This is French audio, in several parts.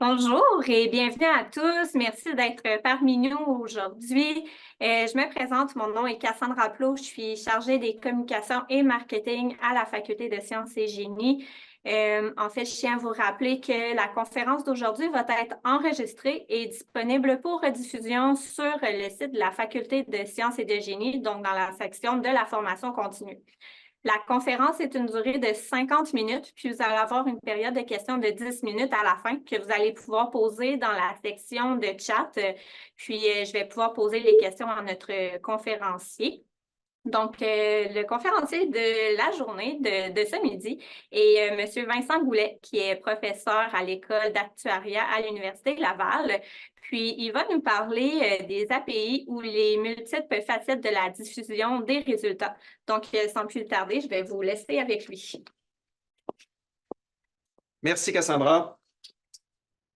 Bonjour et bienvenue à tous. Merci d'être parmi nous aujourd'hui. Je me présente, mon nom est Cassandra Plot, je suis chargée des communications et marketing à la Faculté de sciences et génie. En fait, je tiens à vous rappeler que la conférence d'aujourd'hui va être enregistrée et disponible pour rediffusion sur le site de la Faculté de sciences et de génie, donc dans la section de la formation continue. La conférence est une durée de 50 minutes, puis vous allez avoir une période de questions de 10 minutes à la fin que vous allez pouvoir poser dans la section de chat. Puis, je vais pouvoir poser les questions à notre conférencier. Donc, le conférencier de la journée de ce midi est M. Vincent Goulet, qui est professeur à l'École d'actuariat à l'Université Laval. Puis, il va nous parler des API ou les multiples facettes de la diffusion des résultats. Donc, sans plus tarder, je vais vous laisser avec lui. Merci, Cassandra.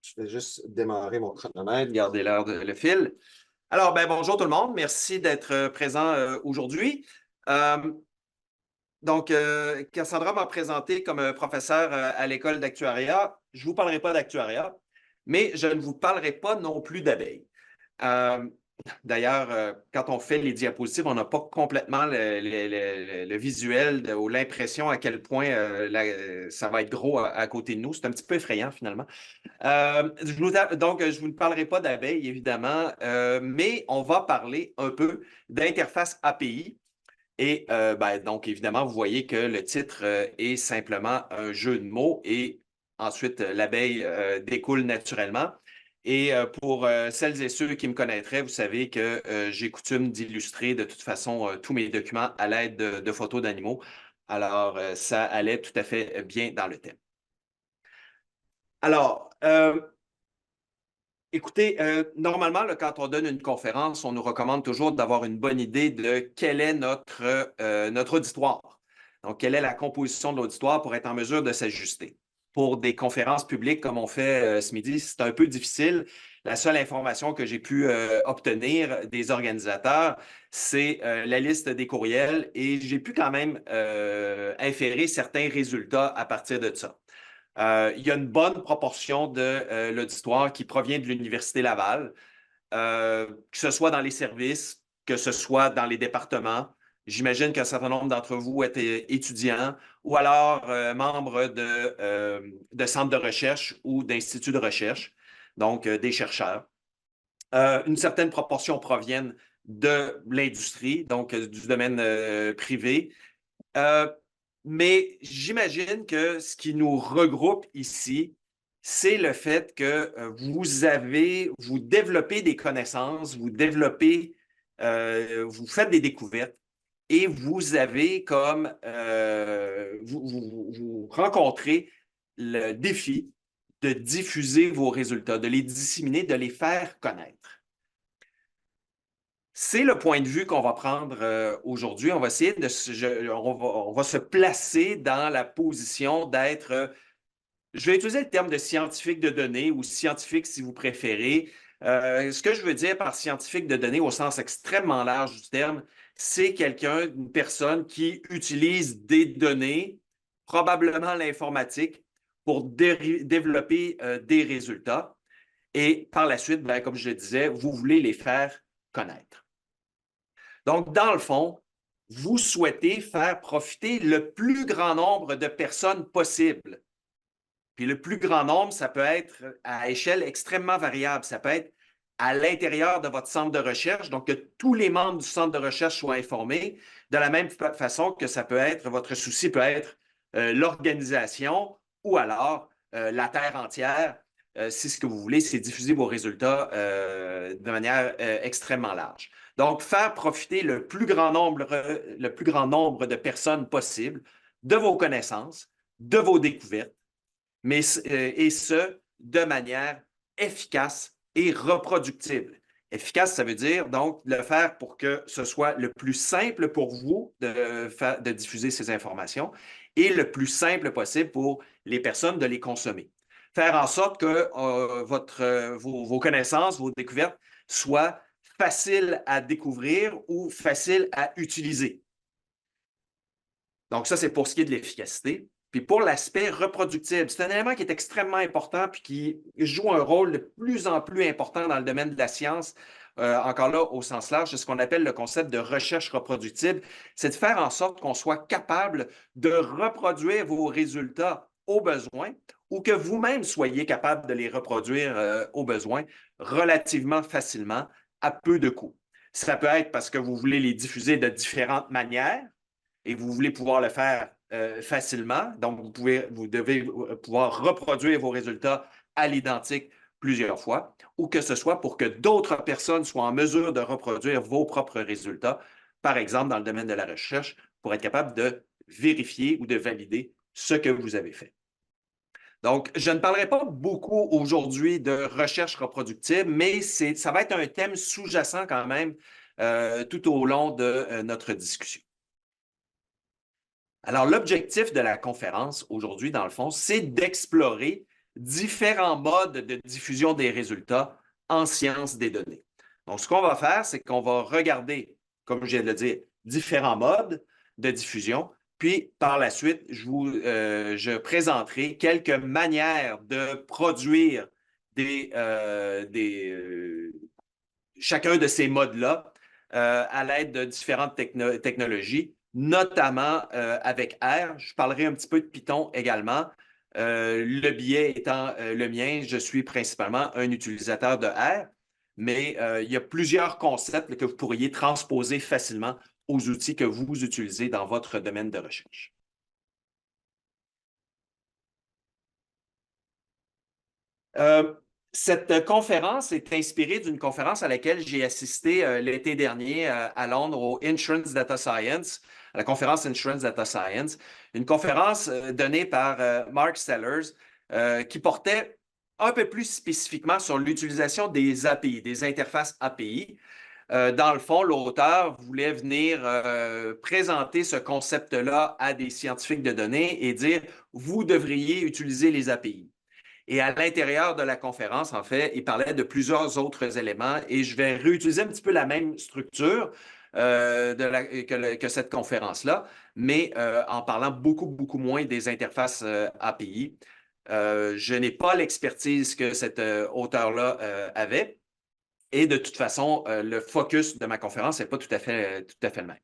Je vais juste démarrer mon chronomètre, garder le fil. Alors, bonjour tout le monde. Merci d'être présent aujourd'hui. Cassandra m'a présenté comme professeur à l'école d'actuariat. Je ne vous parlerai pas d'actuariat, mais je ne vous parlerai pas non plus d'abeilles. D'ailleurs, quand on fait les diapositives, on n'a pas complètement le visuel ou l'impression à quel point ça va être gros à côté de nous. C'est un petit peu effrayant finalement. Je vous ne parlerai pas d'abeilles, évidemment, mais on va parler un peu d'interface API. Et donc, évidemment, vous voyez que le titre est simplement un jeu de mots et ensuite, l'abeille découle naturellement. Et pour celles et ceux qui me connaîtraient, vous savez que j'ai coutume d'illustrer de toute façon tous mes documents à l'aide de photos d'animaux. Alors, ça allait tout à fait bien dans le thème. Alors, écoutez, normalement, là, quand on donne une conférence, on nous recommande toujours d'avoir une bonne idée de quel est notre auditoire. Donc, quelle est la composition de l'auditoire pour être en mesure de s'ajuster. Pour des conférences publiques comme on fait ce midi, c'est un peu difficile. La seule information que j'ai pu obtenir des organisateurs, c'est la liste des courriels et j'ai pu quand même inférer certains résultats à partir de ça. Il y a une bonne proportion de l'auditoire qui provient de l'Université Laval, que ce soit dans les services, que ce soit dans les départements. J'imagine qu'un certain nombre d'entre vous étaient étudiants ou alors membres de centres de recherche ou d'instituts de recherche, donc des chercheurs. Une certaine proportion proviennent de l'industrie, donc du domaine privé. Mais j'imagine que ce qui nous regroupe ici, c'est le fait que vous développez des connaissances, vous faites des découvertes et vous rencontrez le défi de diffuser vos résultats, de les disséminer, de les faire connaître. C'est le point de vue qu'on va prendre aujourd'hui. On va essayer on va se placer dans la position d'être, je vais utiliser le terme de scientifique de données ou scientifique si vous préférez. Ce que je veux dire par scientifique de données au sens extrêmement large du terme, c'est une personne qui utilise des données, probablement l'informatique, pour développer des résultats. Et par la suite, comme je le disais, vous voulez les faire connaître. Donc, dans le fond, vous souhaitez faire profiter le plus grand nombre de personnes possible. Puis le plus grand nombre, ça peut être à échelle extrêmement variable. Ça peut être à l'intérieur de votre centre de recherche, donc que tous les membres du centre de recherche soient informés, de la même façon que votre souci peut être l'organisation ou alors la Terre entière, si ce que vous voulez, c'est diffuser vos résultats de manière extrêmement large. Donc, faire profiter le plus grand nombre de personnes possible de vos connaissances, de vos découvertes, et ce, de manière efficace et reproductible. Efficace, ça veut dire donc le faire pour que ce soit le plus simple pour vous de diffuser ces informations et le plus simple possible pour les personnes de les consommer. Faire en sorte que vos connaissances, vos découvertes soient faciles à découvrir ou faciles à utiliser. Donc ça, c'est pour ce qui est de l'efficacité. Puis pour l'aspect reproductible, c'est un élément qui est extrêmement important puis qui joue un rôle de plus en plus important dans le domaine de la science, encore là au sens large, c'est ce qu'on appelle le concept de recherche reproductible, c'est de faire en sorte qu'on soit capable de reproduire vos résultats au besoin ou que vous-même soyez capable de les reproduire au besoin relativement facilement à peu de coûts. Ça peut être parce que vous voulez les diffuser de différentes manières et vous voulez pouvoir le faire facilement. Donc, vous devez pouvoir reproduire vos résultats à l'identique plusieurs fois, ou que ce soit pour que d'autres personnes soient en mesure de reproduire vos propres résultats, par exemple dans le domaine de la recherche, pour être capable de vérifier ou de valider ce que vous avez fait. Donc, je ne parlerai pas beaucoup aujourd'hui de recherche reproductible, mais ça va être un thème sous-jacent quand même tout au long de notre discussion. Alors, l'objectif de la conférence aujourd'hui, dans le fond, c'est d'explorer différents modes de diffusion des résultats en sciences des données. Donc, ce qu'on va faire, c'est qu'on va regarder, comme je viens de le dire, différents modes de diffusion. Puis, par la suite, je présenterai quelques manières de produire chacun de ces modes-là à l'aide de différentes technologies, notamment avec R. Je parlerai un petit peu de Python également. Le biais étant le mien, je suis principalement un utilisateur de R, mais il y a plusieurs concepts que vous pourriez transposer facilement aux outils que vous utilisez dans votre domaine de recherche. Cette conférence est inspirée d'une conférence à laquelle j'ai assisté l'été dernier à Londres au Insurance Data Science, à la conférence Insurance Data Science, une conférence donnée par Mark Sellers qui portait un peu plus spécifiquement sur l'utilisation des API, des interfaces API. Dans le fond, l'auteur voulait venir présenter ce concept-là à des scientifiques de données et dire, vous devriez utiliser les API. Et à l'intérieur de la conférence, en fait, il parlait de plusieurs autres éléments et je vais réutiliser un petit peu la même structure que cette conférence-là, mais en parlant beaucoup, beaucoup moins des interfaces API. Je n'ai pas l'expertise que cet auteur-là avait et de toute façon, le focus de ma conférence n'est pas tout à fait le même.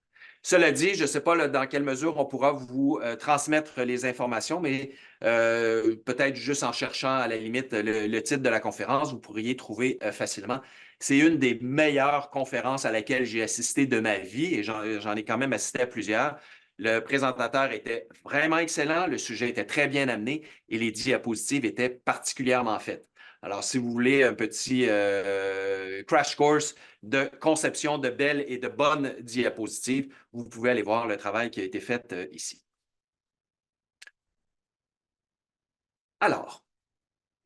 Cela dit, je ne sais pas là, dans quelle mesure on pourra vous transmettre les informations, mais peut-être juste en cherchant à la limite le titre de la conférence, vous pourriez trouver facilement. C'est une des meilleures conférences à laquelle j'ai assisté de ma vie et j'en ai quand même assisté à plusieurs. Le présentateur était vraiment excellent, le sujet était très bien amené et les diapositives étaient particulièrement faites. Alors, si vous voulez un petit crash course de conception de belles et de bonnes diapositives, vous pouvez aller voir le travail qui a été fait ici. Alors,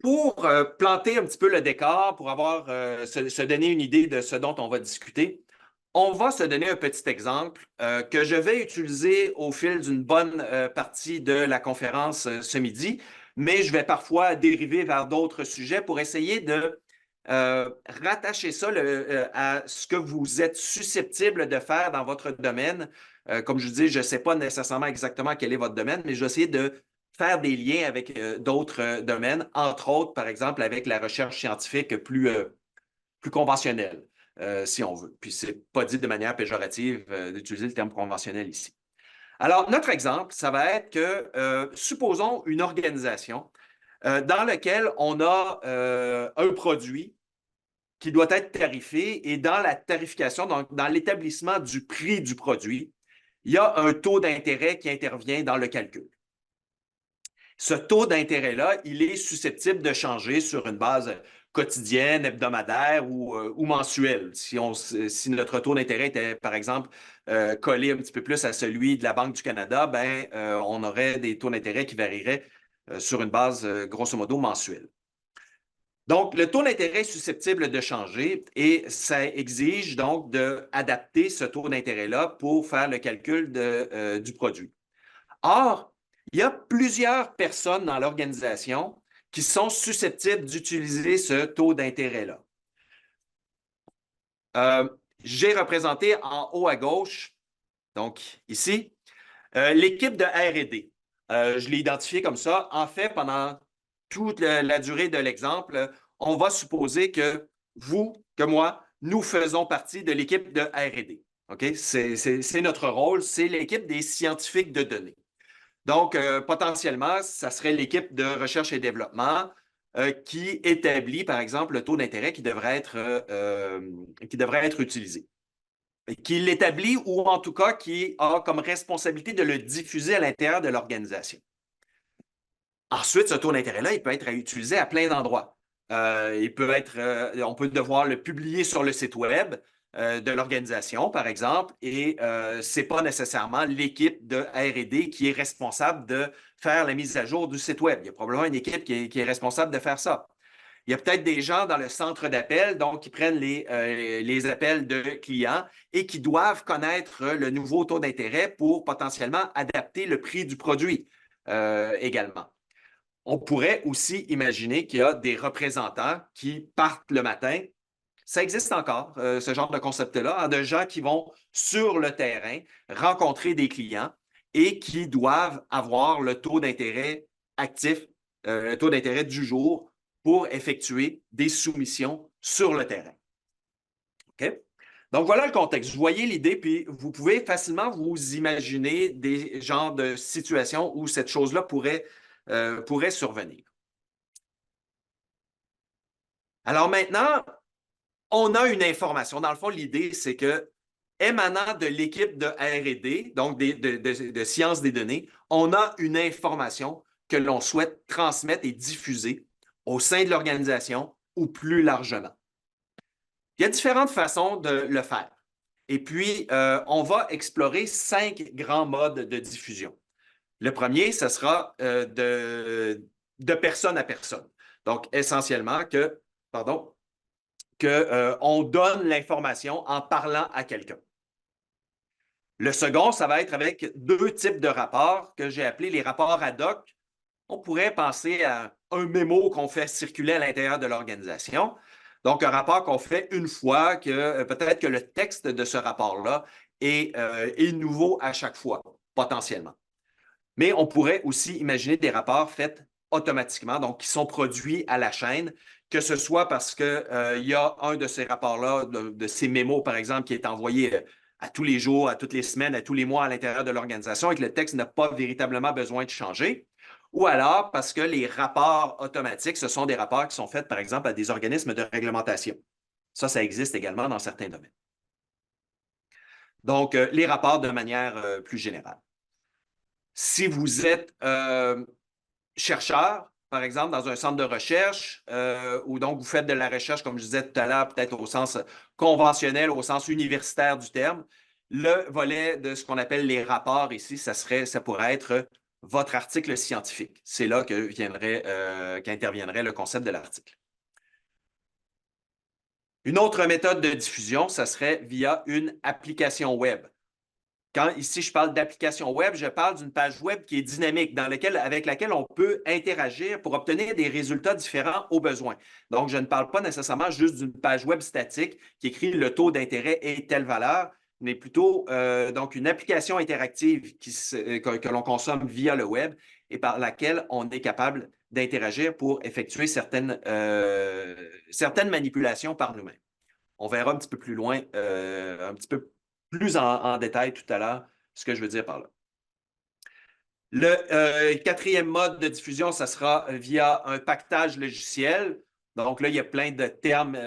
pour planter un petit peu le décor, pour se donner une idée de ce dont on va discuter, on va se donner un petit exemple que je vais utiliser au fil d'une bonne partie de la conférence ce midi, mais je vais parfois dériver vers d'autres sujets pour essayer de rattacher ça à ce que vous êtes susceptible de faire dans votre domaine. Comme je vous dis, je ne sais pas nécessairement exactement quel est votre domaine, mais je vais essayer de faire des liens avec d'autres domaines, entre autres, par exemple, avec la recherche scientifique plus conventionnelle, si on veut. Puis, ce n'est pas dit de manière péjorative d'utiliser le terme conventionnel ici. Alors, notre exemple, ça va être que, supposons une organisation dans laquelle on a un produit qui doit être tarifé et dans la tarification, donc dans l'établissement du prix du produit, il y a un taux d'intérêt qui intervient dans le calcul. Ce taux d'intérêt-là, il est susceptible de changer sur une base quotidienne, hebdomadaire ou mensuelle. Si notre taux d'intérêt était, par exemple, collé un petit peu plus à celui de la Banque du Canada, ben, on aurait des taux d'intérêt qui varieraient sur une base, grosso modo, mensuelle. Donc, le taux d'intérêt est susceptible de changer et ça exige donc d'adapter ce taux d'intérêt-là pour faire le calcul du produit. Or, il y a plusieurs personnes dans l'organisation qui sont susceptibles d'utiliser ce taux d'intérêt-là. J'ai représenté en haut à gauche, donc ici, l'équipe de R&D. Je l'ai identifié comme ça. En fait, pendant toute la durée de l'exemple, on va supposer que vous, que moi, nous faisons partie de l'équipe de R&D. OK? C'est notre rôle, c'est l'équipe des scientifiques de données. Donc, potentiellement, ça serait l'équipe de recherche et développement qui établit, par exemple, le taux d'intérêt qui devrait être utilisé. Qui l'établit ou en tout cas qui a comme responsabilité de le diffuser à l'intérieur de l'organisation. Ensuite, ce taux d'intérêt-là, il peut être utilisé à plein d'endroits. On peut devoir le publier sur le site web de l'organisation, par exemple, et ce n'est pas nécessairement l'équipe de R&D qui est responsable de faire la mise à jour du site web. Il y a probablement une équipe qui est responsable de faire ça. Il y a peut-être des gens dans le centre d'appel, donc qui prennent les appels de clients et qui doivent connaître le nouveau taux d'intérêt pour potentiellement adapter le prix du produit également. On pourrait aussi imaginer qu'il y a des représentants qui partent le matin. Ça existe encore, ce genre de concept-là, hein, de gens qui vont sur le terrain rencontrer des clients et qui doivent avoir le taux d'intérêt actif, le taux d'intérêt du jour pour effectuer des soumissions sur le terrain. OK? Donc, voilà le contexte. Vous voyez l'idée, puis vous pouvez facilement vous imaginer des genres de situations où cette chose-là pourrait survenir. Alors maintenant, on a une information. Dans le fond, l'idée, c'est que, émanant de l'équipe de R&D, donc de sciences des données, on a une information que l'on souhaite transmettre et diffuser au sein de l'organisation ou plus largement. Il y a différentes façons de le faire. Et puis, on va explorer 5 grands modes de diffusion. Le premier, ce sera de personne à personne. Donc, essentiellement qu'on donne l'information en parlant à quelqu'un. Le second, ça va être avec 2 types de rapports que j'ai appelés les rapports ad hoc. On pourrait penser à un mémo qu'on fait circuler à l'intérieur de l'organisation. Donc, un rapport qu'on fait une fois, que peut-être que le texte de ce rapport-là est nouveau à chaque fois, potentiellement. Mais on pourrait aussi imaginer des rapports faits automatiquement, donc qui sont produits à la chaîne, que ce soit parce qu'il y a un de ces rapports-là, de ces mémos, par exemple, qui est envoyé à tous les jours, à toutes les semaines, à tous les mois à l'intérieur de l'organisation et que le texte n'a pas véritablement besoin de changer. Ou alors parce que les rapports automatiques, ce sont des rapports qui sont faits, par exemple, à des organismes de réglementation. Ça existe également dans certains domaines. Donc, les rapports de manière plus générale. Si vous êtes chercheur, par exemple, dans un centre de recherche, ou donc vous faites de la recherche, comme je disais tout à l'heure, peut-être au sens conventionnel, au sens universitaire du terme, le volet de ce qu'on appelle les rapports ici, ça pourrait être votre article scientifique. C'est là qu'interviendrait le concept de l'article. Une autre méthode de diffusion, ça serait via une application web. Quand ici je parle d'application web, je parle d'une page web qui est dynamique, avec laquelle on peut interagir pour obtenir des résultats différents au besoin. Donc, je ne parle pas nécessairement juste d'une page web statique qui écrit le taux d'intérêt est telle valeur, mais plutôt donc une application interactive que l'on consomme via le web et par laquelle on est capable d'interagir pour effectuer certaines manipulations par nous-mêmes. On verra un petit peu plus loin, un petit peu plus en détail tout à l'heure ce que je veux dire par là. Le quatrième mode de diffusion, ça sera via un pactage logiciel. Donc là, il y a plein de termes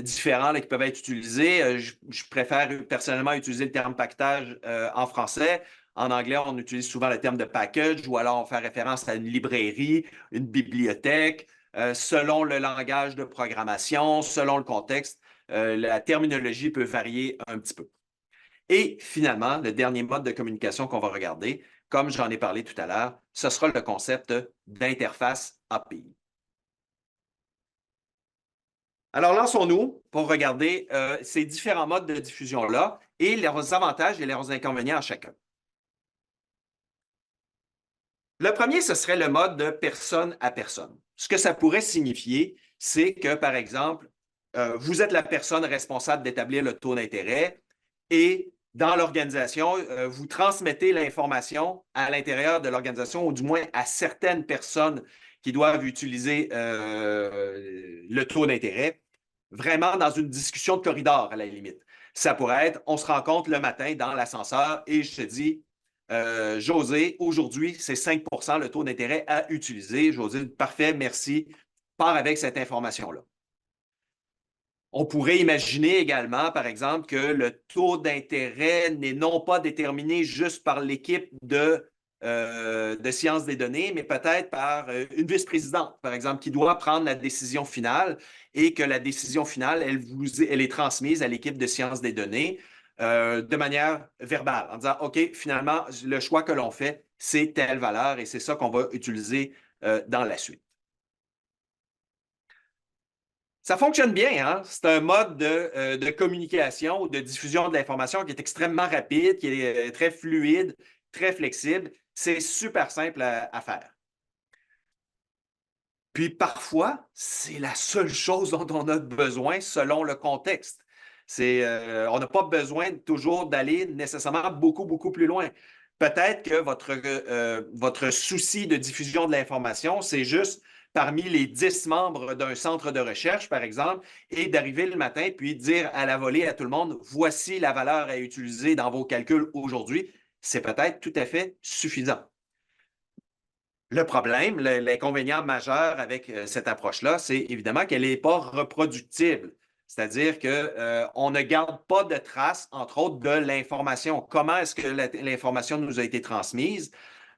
différents qui peuvent être utilisés. Je préfère personnellement utiliser le terme pactage en français. En anglais, on utilise souvent le terme de package ou alors on fait référence à une librairie, une bibliothèque, selon le langage de programmation, selon le contexte. La terminologie peut varier un petit peu. Et finalement, le dernier mode de communication qu'on va regarder, comme j'en ai parlé tout à l'heure, ce sera le concept d'interface API. Alors, lançons-nous pour regarder ces différents modes de diffusion-là et leurs avantages et leurs inconvénients à chacun. Le premier, ce serait le mode de personne à personne. Ce que ça pourrait signifier, c'est que, par exemple, vous êtes la personne responsable d'établir le taux d'intérêt et dans l'organisation, vous transmettez l'information à l'intérieur de l'organisation, ou du moins à certaines personnes qui doivent utiliser le taux d'intérêt, vraiment dans une discussion de corridor, à la limite. Ça pourrait être, on se rencontre le matin dans l'ascenseur et je te dis, José, aujourd'hui, c'est 5 le taux d'intérêt à utiliser. José, parfait, merci. Pars avec cette information-là. On pourrait imaginer également, par exemple, que le taux d'intérêt n'est non pas déterminé juste par l'équipe de sciences des données, mais peut-être par une vice-présidente, par exemple, qui doit prendre la décision finale et que la décision finale, elle est transmise à l'équipe de sciences des données de manière verbale, en disant, OK, finalement, le choix que l'on fait, c'est telle valeur et c'est ça qu'on va utiliser dans la suite. Ça fonctionne bien, hein? C'est un mode de communication ou de diffusion de l'information qui est extrêmement rapide, qui est très fluide, très flexible. C'est super simple à faire. Puis parfois, c'est la seule chose dont on a besoin selon le contexte. On n'a pas besoin toujours d'aller nécessairement beaucoup, beaucoup plus loin. Peut-être que votre souci de diffusion de l'information, c'est juste parmi les 10 membres d'un centre de recherche, par exemple, et d'arriver le matin puis dire à la volée à tout le monde, voici la valeur à utiliser dans vos calculs aujourd'hui. C'est peut-être tout à fait suffisant. Le problème, l'inconvénient majeur avec cette approche-là, c'est évidemment qu'elle n'est pas reproductible. C'est-à-dire qu'on ne garde pas de traces, entre autres, de l'information. Comment est-ce que l'information nous a été transmise?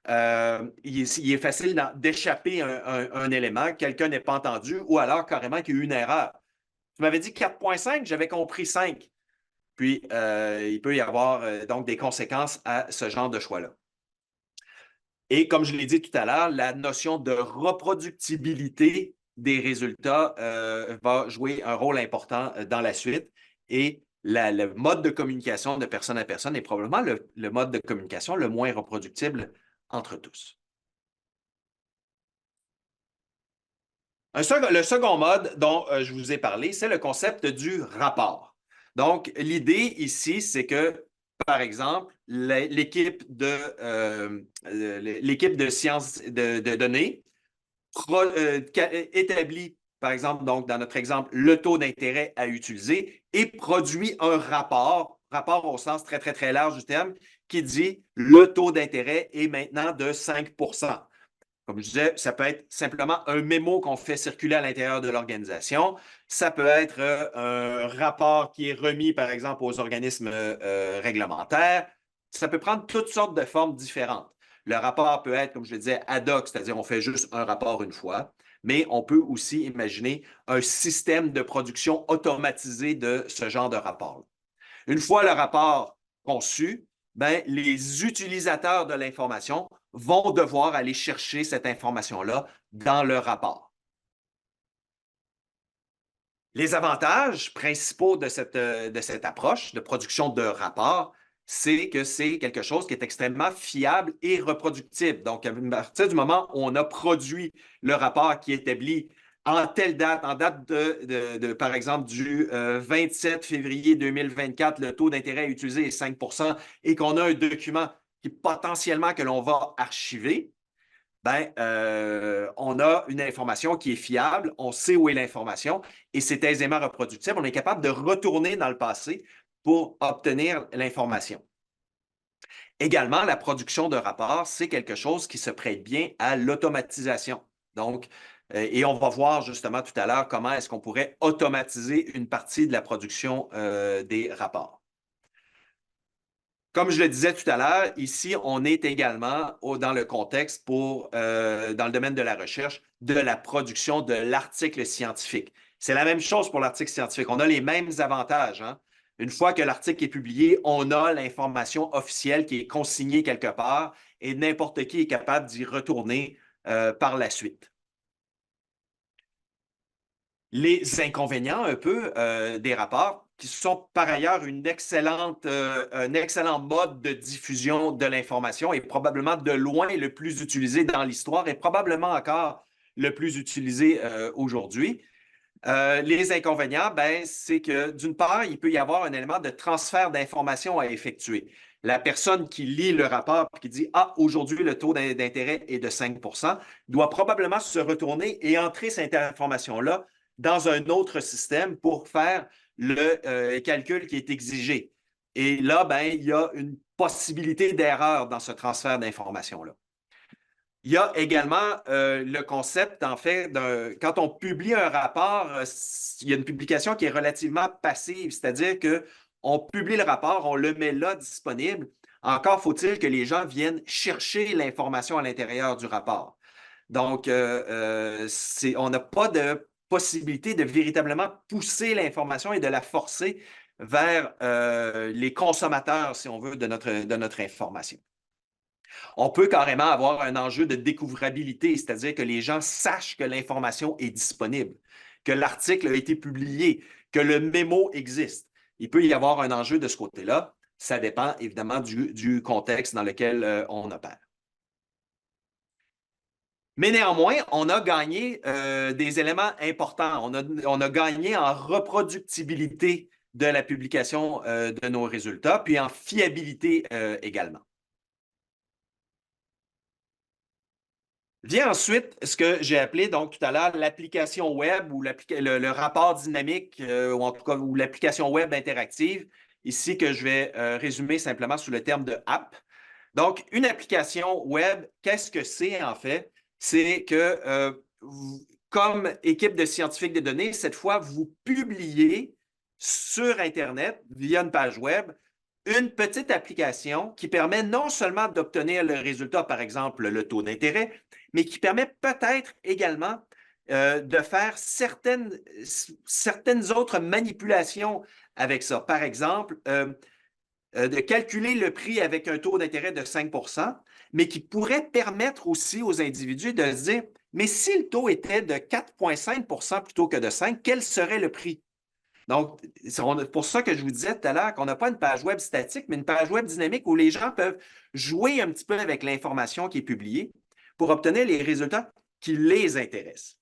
Il est facile d'échapper un élément, quelqu'un n'est pas entendu, ou alors carrément qu'il y a eu une erreur. Tu m'avais dit 4,5, j'avais compris 5. Puis, il peut y avoir donc des conséquences à ce genre de choix-là. Et comme je l'ai dit tout à l'heure, la notion de reproductibilité des résultats va jouer un rôle important dans la suite. Et le mode de communication de personne à personne est probablement le mode de communication le moins reproductible entre tous. Le second mode dont je vous ai parlé, c'est le concept du rapport. Donc, l'idée ici, c'est que, par exemple, l'équipe de sciences de données établit, par exemple, donc dans notre exemple, le taux d'intérêt à utiliser et produit un rapport au sens très, très, très large du terme, qui dit le taux d'intérêt est maintenant de 5 Comme je disais, ça peut être simplement un mémo qu'on fait circuler à l'intérieur de l'organisation. Ça peut être un rapport qui est remis, par exemple, aux organismes réglementaires. Ça peut prendre toutes sortes de formes différentes. Le rapport peut être, comme je le disais, ad hoc, c'est-à-dire on fait juste un rapport une fois, mais on peut aussi imaginer un système de production automatisé de ce genre de rapport. Une fois le rapport conçu, ben, les utilisateurs de l'information vont devoir aller chercher cette information-là dans le rapport. Les avantages principaux de cette approche de production de rapport, c'est que c'est quelque chose qui est extrêmement fiable et reproductible. Donc, à partir du moment où on a produit le rapport qui établit en telle date, en date par exemple, du 27 février 2024, le taux d'intérêt utilisé est 5 et qu'on a un document qui potentiellement que l'on va archiver, ben, on a une information qui est fiable, on sait où est l'information et c'est aisément reproductible. On est capable de retourner dans le passé pour obtenir l'information. Également, la production de rapports, c'est quelque chose qui se prête bien à l'automatisation. Donc, et on va voir justement tout à l'heure comment est-ce qu'on pourrait automatiser une partie de la production des rapports. Comme je le disais tout à l'heure, ici, on est également dans le contexte dans le domaine de la recherche, de la production de l'article scientifique. C'est la même chose pour l'article scientifique. On a les mêmes avantages, hein? Une fois que l'article est publié, on a l'information officielle qui est consignée quelque part et n'importe qui est capable d'y retourner par la suite. Les inconvénients un peu des rapports, qui sont par ailleurs un excellent mode de diffusion de l'information et probablement de loin le plus utilisé dans l'histoire et probablement encore le plus utilisé aujourd'hui. Les inconvénients, ben, c'est que d'une part, il peut y avoir un élément de transfert d'informations à effectuer. La personne qui lit le rapport et qui dit Ah, aujourd'hui, le taux d'intérêt est de 5 doit probablement se retourner et entrer cette information-là dans un autre système pour faire le calcul qui est exigé. Et là, ben, il y a une possibilité d'erreur dans ce transfert d'informations-là. Il y a également le concept, en fait, quand on publie un rapport, il y a une publication qui est relativement passive, c'est-à-dire qu'on publie le rapport, on le met là disponible. Encore faut-il que les gens viennent chercher l'information à l'intérieur du rapport. Donc, on n'a pas de possibilité de véritablement pousser l'information et de la forcer vers les consommateurs, si on veut, de notre information. On peut carrément avoir un enjeu de découvrabilité, c'est-à-dire que les gens sachent que l'information est disponible, que l'article a été publié, que le mémo existe. Il peut y avoir un enjeu de ce côté-là. Ça dépend évidemment du contexte dans lequel on opère. Mais néanmoins, on a gagné des éléments importants. On a gagné en reproductibilité de la publication de nos résultats, puis en fiabilité également. Vient ensuite ce que j'ai appelé donc tout à l'heure l'application web ou le rapport dynamique ou en tout cas ou l'application web interactive, ici que je vais résumer simplement sous le terme de app. Donc, une application web, qu'est-ce que c'est en fait? C'est que comme équipe de scientifiques de données, cette fois, vous publiez sur Internet via une page web une petite application qui permet non seulement d'obtenir le résultat, par exemple le taux d'intérêt, mais qui permet peut-être également de faire certaines autres manipulations avec ça. Par exemple, de calculer le prix avec un taux d'intérêt de 5 mais qui pourrait permettre aussi aux individus de se dire, mais si le taux était de 4,5 plutôt que de 5, quel serait le prix? Donc, c'est pour ça que je vous disais tout à l'heure qu'on n'a pas une page web statique, mais une page web dynamique où les gens peuvent jouer un petit peu avec l'information qui est publiée pour obtenir les résultats qui les intéressent.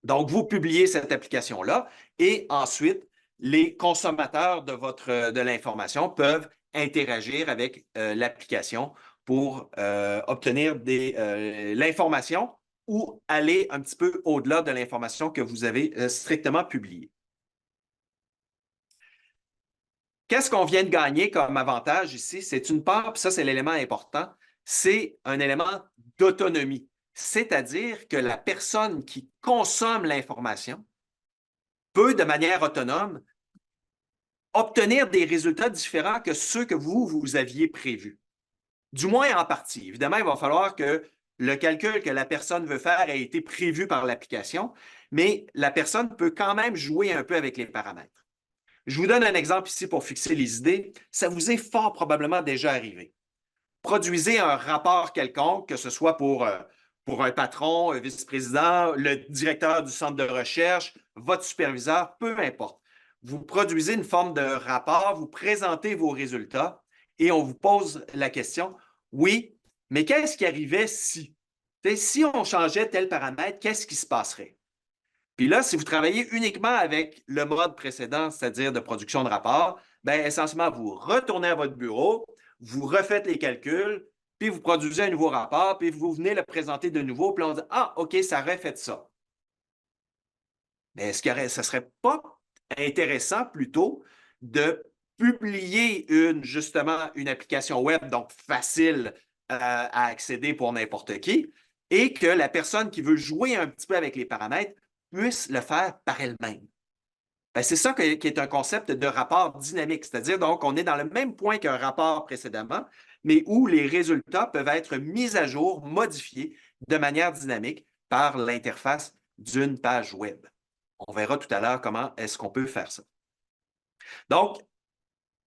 Donc, vous publiez cette application-là et ensuite, les consommateurs de l'information peuvent interagir avec l'application pour obtenir l'information ou aller un petit peu au-delà de l'information que vous avez strictement publiée. Qu'est-ce qu'on vient de gagner comme avantage ici? C'est une part, puis ça, c'est l'élément important, c'est un élément d'autonomie. C'est-à-dire que la personne qui consomme l'information peut, de manière autonome, obtenir des résultats différents que ceux que vous aviez prévus. Du moins en partie. Évidemment, il va falloir que le calcul que la personne veut faire ait été prévu par l'application, mais la personne peut quand même jouer un peu avec les paramètres. Je vous donne un exemple ici pour fixer les idées. Ça vous est fort probablement déjà arrivé. Produisez un rapport quelconque, que ce soit pour un patron, un vice-président, le directeur du centre de recherche, votre superviseur, peu importe. Vous produisez une forme de rapport, vous présentez vos résultats et on vous pose la question, oui, mais qu'est-ce qui arrivait si? Si on changeait tel paramètre, qu'est-ce qui se passerait? Puis là, si vous travaillez uniquement avec le mode précédent, c'est-à-dire de production de rapport, bien, essentiellement, vous retournez à votre bureau, vous refaites les calculs, puis vous produisez un nouveau rapport, puis vous venez le présenter de nouveau, puis on dit Ah, OK, ça refait ça. Mais est-ce que ça ne serait pas intéressant plutôt de publier justement une application web, donc facile à accéder pour n'importe qui, et que la personne qui veut jouer un petit peu avec les paramètres puisse le faire par elle-même? Ben, c'est ça qui est un concept de rapport dynamique, c'est-à-dire donc on est dans le même point qu'un rapport précédemment, mais où les résultats peuvent être mis à jour, modifiés de manière dynamique par l'interface d'une page web. On verra tout à l'heure comment est-ce qu'on peut faire ça. Donc,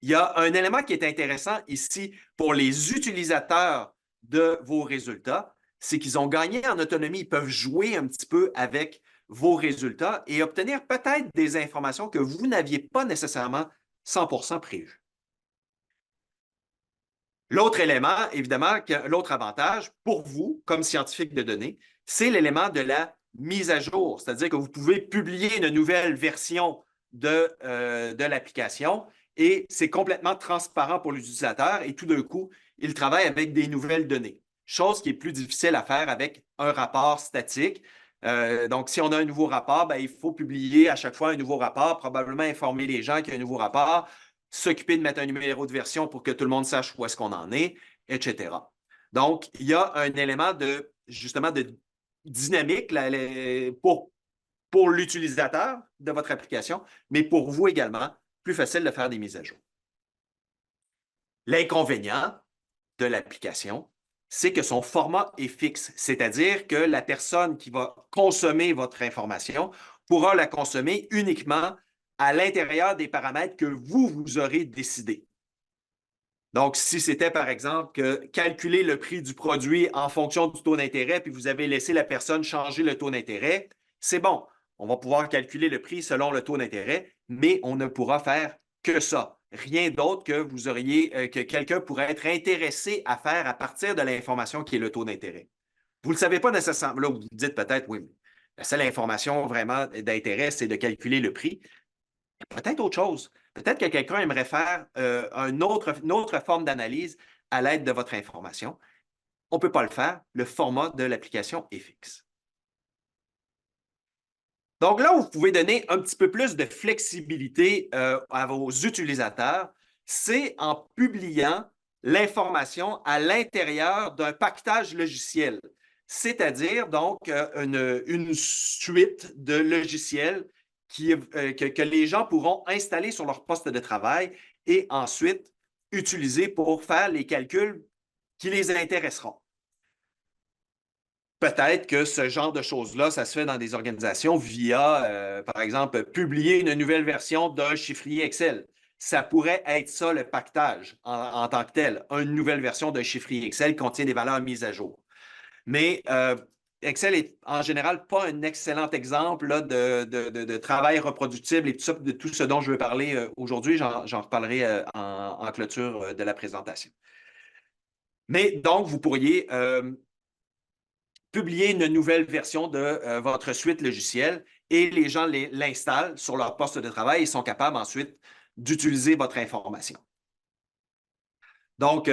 il y a un élément qui est intéressant ici pour les utilisateurs de vos résultats, c'est qu'ils ont gagné en autonomie. Ils peuvent jouer un petit peu avec vos résultats et obtenir peut-être des informations que vous n'aviez pas nécessairement 100% prévues. L'autre élément, évidemment, l'autre avantage pour vous, comme scientifique de données, c'est l'élément de la mise à jour, c'est-à-dire que vous pouvez publier une nouvelle version de l'application et c'est complètement transparent pour l'utilisateur et tout d'un coup, il travaille avec des nouvelles données, chose qui est plus difficile à faire avec un rapport statique. Donc, si on a un nouveau rapport, ben, il faut publier à chaque fois un nouveau rapport, probablement informer les gens qu'il y a un nouveau rapport, s'occuper de mettre un numéro de version pour que tout le monde sache où est-ce qu'on en est, etc. Donc, il y a un élément de, justement, de dynamique là, pour l'utilisateur de votre application, mais pour vous également, plus facile de faire des mises à jour. L'inconvénient de l'application, c'est que son format est fixe, c'est-à-dire que la personne qui va consommer votre information pourra la consommer uniquement à l'intérieur des paramètres que vous aurez décidés. Donc, si c'était, par exemple, que calculer le prix du produit en fonction du taux d'intérêt, puis vous avez laissé la personne changer le taux d'intérêt, c'est bon. On va pouvoir calculer le prix selon le taux d'intérêt, mais on ne pourra faire que ça. Rien d'autre que vous auriez, que quelqu'un pourrait être intéressé à faire à partir de l'information qui est le taux d'intérêt. Vous ne le savez pas nécessairement. Là, vous vous dites peut-être, oui, mais la seule information vraiment d'intérêt, c'est de calculer le prix. Peut-être autre chose. Peut-être que quelqu'un aimerait faire une autre forme d'analyse à l'aide de votre information. On ne peut pas le faire. Le format de l'application est fixe. Donc là où vous pouvez donner un petit peu plus de flexibilité à vos utilisateurs, c'est en publiant l'information à l'intérieur d'un paquetage logiciel, c'est-à-dire donc une suite de logiciels que les gens pourront installer sur leur poste de travail et ensuite utiliser pour faire les calculs qui les intéresseront. Peut-être que ce genre de choses-là, ça se fait dans des organisations via, par exemple, publier une nouvelle version d'un chiffrier Excel. Ça pourrait être ça le pactage en tant que tel, une nouvelle version d'un chiffrier Excel qui contient des valeurs mises à jour. Mais Excel est en général pas un excellent exemple là, de travail reproductible et tout ça, de tout ce dont je veux parler aujourd'hui. J'en reparlerai en clôture de la présentation. Mais donc, vous pourriez publier une nouvelle version de votre suite logicielle et les gens l'installent sur leur poste de travail et sont capables ensuite d'utiliser votre information. Donc,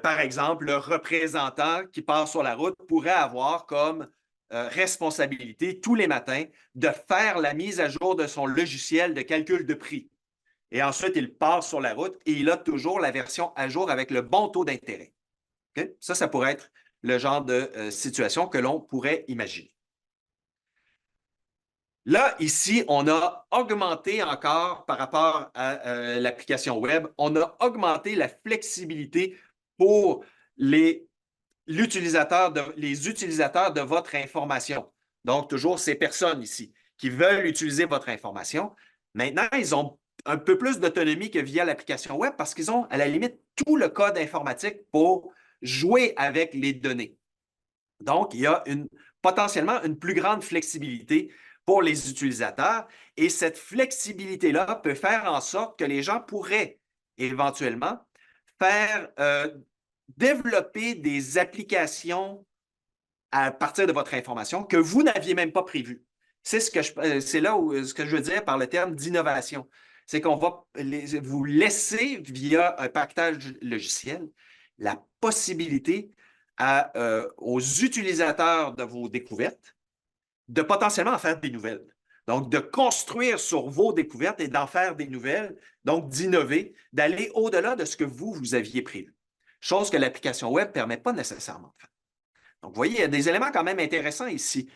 par exemple, le représentant qui part sur la route pourrait avoir comme responsabilité tous les matins de faire la mise à jour de son logiciel de calcul de prix. Et ensuite, il part sur la route et il a toujours la version à jour avec le bon taux d'intérêt. Okay? Ça pourrait être le genre de situation que l'on pourrait imaginer. Là, ici, on a augmenté encore par rapport à l'application web, on a augmenté la flexibilité pour les utilisateurs de votre information. Donc, toujours ces personnes ici qui veulent utiliser votre information. Maintenant, ils ont un peu plus d'autonomie que via l'application web parce qu'ils ont à la limite tout le code informatique pour jouer avec les données. Donc, il y a potentiellement une plus grande flexibilité pour les utilisateurs et cette flexibilité-là peut faire en sorte que les gens pourraient éventuellement faire développer des applications à partir de votre information que vous n'aviez même pas prévues. C'est là où ce que je veux dire par le terme d'innovation. C'est qu'on va vous laisser, via un paquetage logiciel, la possibilité aux utilisateurs de vos découvertes de potentiellement en faire des nouvelles. Donc, de construire sur vos découvertes et d'en faire des nouvelles, donc d'innover, d'aller au-delà de ce que vous aviez prévu. Chose que l'application web ne permet pas nécessairement de faire. Donc, vous voyez, il y a des éléments quand même intéressants ici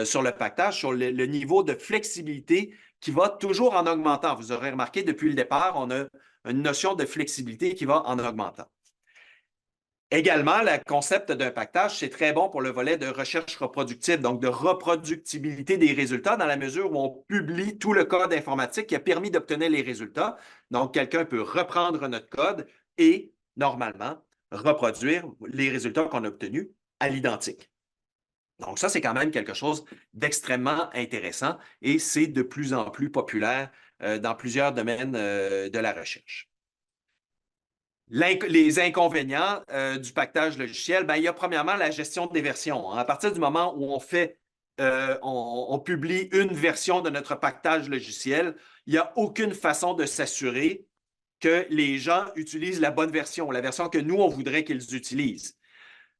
sur le paquetage, sur le niveau de flexibilité qui va toujours en augmentant. Vous aurez remarqué, depuis le départ, on a une notion de flexibilité qui va en augmentant. Également, le concept d'un paquetage, c'est très bon pour le volet de recherche reproductible, donc de reproductibilité des résultats dans la mesure où on publie tout le code informatique qui a permis d'obtenir les résultats. Donc, quelqu'un peut reprendre notre code et, normalement, reproduire les résultats qu'on a obtenus à l'identique. Donc, ça, c'est quand même quelque chose d'extrêmement intéressant et c'est de plus en plus populaire dans plusieurs domaines de la recherche. Les inconvénients du paquetage logiciel, bien, il y a premièrement la gestion des versions. À partir du moment où on fait on publie une version de notre pactage logiciel, il n'y a aucune façon de s'assurer que les gens utilisent la bonne version, la version que nous, on voudrait qu'ils utilisent.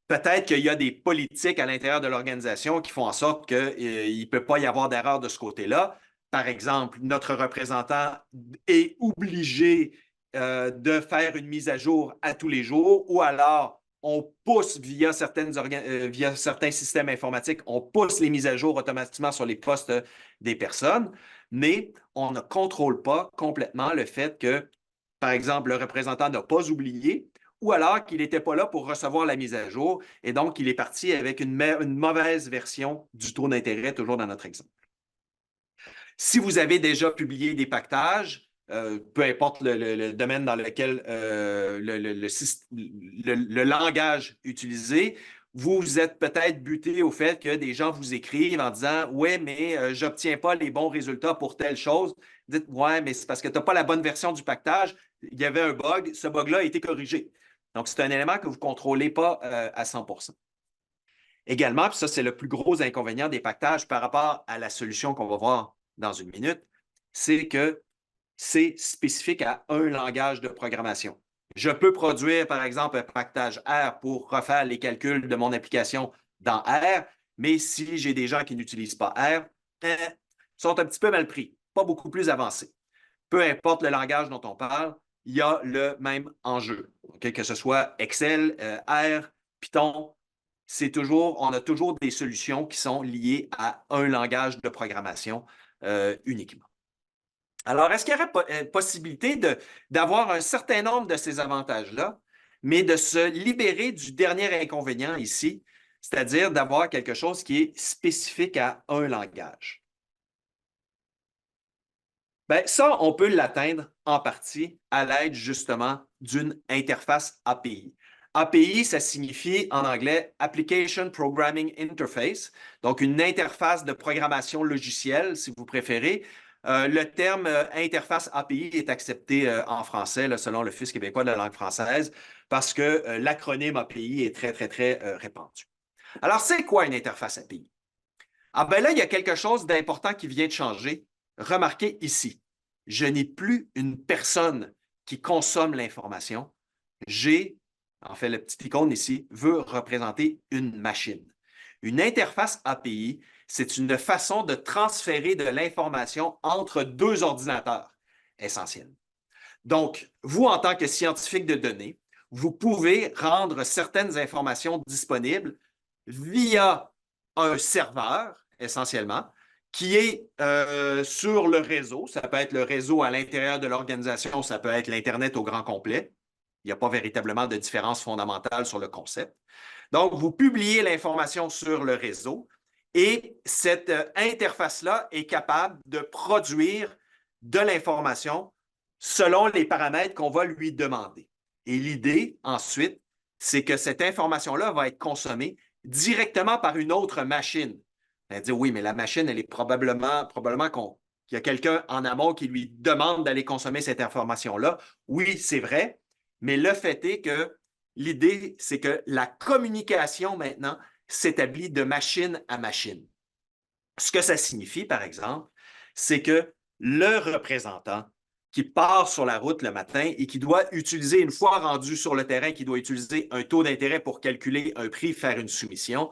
Peut-être qu'il y a des politiques à l'intérieur de l'organisation qui font en sorte qu'il ne peut pas y avoir d'erreur de ce côté-là. Par exemple, notre représentant est obligé de faire une mise à jour à tous les jours, ou alors on pousse via certains systèmes informatiques, on pousse les mises à jour automatiquement sur les postes des personnes, mais on ne contrôle pas complètement le fait que, par exemple, le représentant n'a pas oublié, ou alors qu'il n'était pas là pour recevoir la mise à jour, et donc il est parti avec une mauvaise version du taux d'intérêt, toujours dans notre exemple. Si vous avez déjà publié des pactages, peu importe le domaine dans lequel le langage utilisé, vous êtes peut-être buté au fait que des gens vous écrivent en disant « Ouais, mais je n'obtiens pas les bons résultats pour telle chose. » Dites « Ouais, mais c'est parce que tu n'as pas la bonne version du pactage. Il y avait un bug. Ce bug-là a été corrigé. » Donc, c'est un élément que vous ne contrôlez pas à 100 %. Également, puis ça, c'est le plus gros inconvénient des pactages par rapport à la solution qu'on va voir dans une minute, c'est que c'est spécifique à un langage de programmation. Je peux produire, par exemple, un pactage R pour refaire les calculs de mon application dans R, mais si j'ai des gens qui n'utilisent pas R, ils sont un petit peu mal pris, pas beaucoup plus avancés. Peu importe le langage dont on parle, il y a le même enjeu. Okay? Que ce soit Excel, R, Python, on a toujours des solutions qui sont liées à un langage de programmation uniquement. Alors, est-ce qu'il y aurait possibilité d'avoir un certain nombre de ces avantages-là, mais de se libérer du dernier inconvénient ici, c'est-à-dire d'avoir quelque chose qui est spécifique à un langage? Bien, ça, on peut l'atteindre en partie à l'aide justement d'une interface API. API, ça signifie en anglais Application Programming Interface, donc une interface de programmation logicielle, si vous préférez. Le terme interface API est accepté en français, là, selon l'Office québécois de la langue française, parce que l'acronyme API est très, très, très répandu. Alors, c'est quoi une interface API? Ah ben là, il y a quelque chose d'important qui vient de changer. Remarquez ici, je n'ai plus une personne qui consomme l'information. En fait, le petit icône ici veut représenter une machine. Une interface API, c'est une façon de transférer de l'information entre deux ordinateurs essentiels. Donc, vous, en tant que scientifique de données, vous pouvez rendre certaines informations disponibles via un serveur, essentiellement, qui est sur le réseau. Ça peut être le réseau à l'intérieur de l'organisation, ça peut être l'Internet au grand complet. Il n'y a pas véritablement de différence fondamentale sur le concept. Donc, vous publiez l'information sur le réseau et cette interface-là est capable de produire de l'information selon les paramètres qu'on va lui demander. Et l'idée, ensuite, c'est que cette information-là va être consommée directement par une autre machine. Elle dit oui, mais la machine, elle est probablement qu'il y a quelqu'un en amont qui lui demande d'aller consommer cette information-là. Oui, c'est vrai, mais le fait est que l'idée, c'est que la communication maintenant s'établit de machine à machine. Ce que ça signifie, par exemple, c'est que le représentant qui part sur la route le matin et qui doit utiliser, une fois rendu sur le terrain, qui doit utiliser un taux d'intérêt pour calculer un prix, faire une soumission,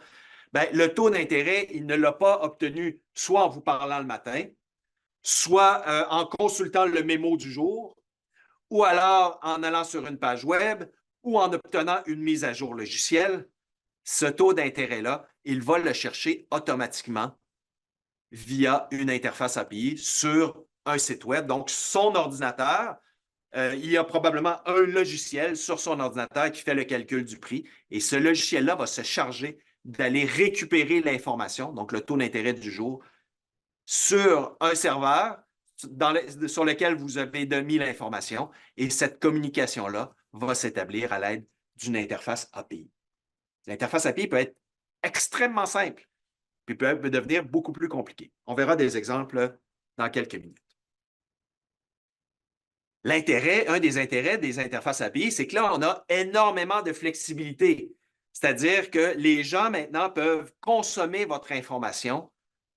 bien, le taux d'intérêt, il ne l'a pas obtenu soit en vous parlant le matin, soit en consultant le mémo du jour, ou alors en allant sur une page web, ou en obtenant une mise à jour logicielle. Ce taux d'intérêt-là, il va le chercher automatiquement via une interface API sur un site web. Donc, son ordinateur, il y a probablement un logiciel sur son ordinateur qui fait le calcul du prix et ce logiciel-là va se charger d'aller récupérer l'information, donc le taux d'intérêt du jour, sur un serveur sur lequel vous avez mis l'information et cette communication-là va s'établir à l'aide d'une interface API. L'interface API peut être extrêmement simple puis peut devenir beaucoup plus compliquée. On verra des exemples dans quelques minutes. Un des intérêts des interfaces API, c'est que là, on a énormément de flexibilité. C'est-à-dire que les gens maintenant peuvent consommer votre information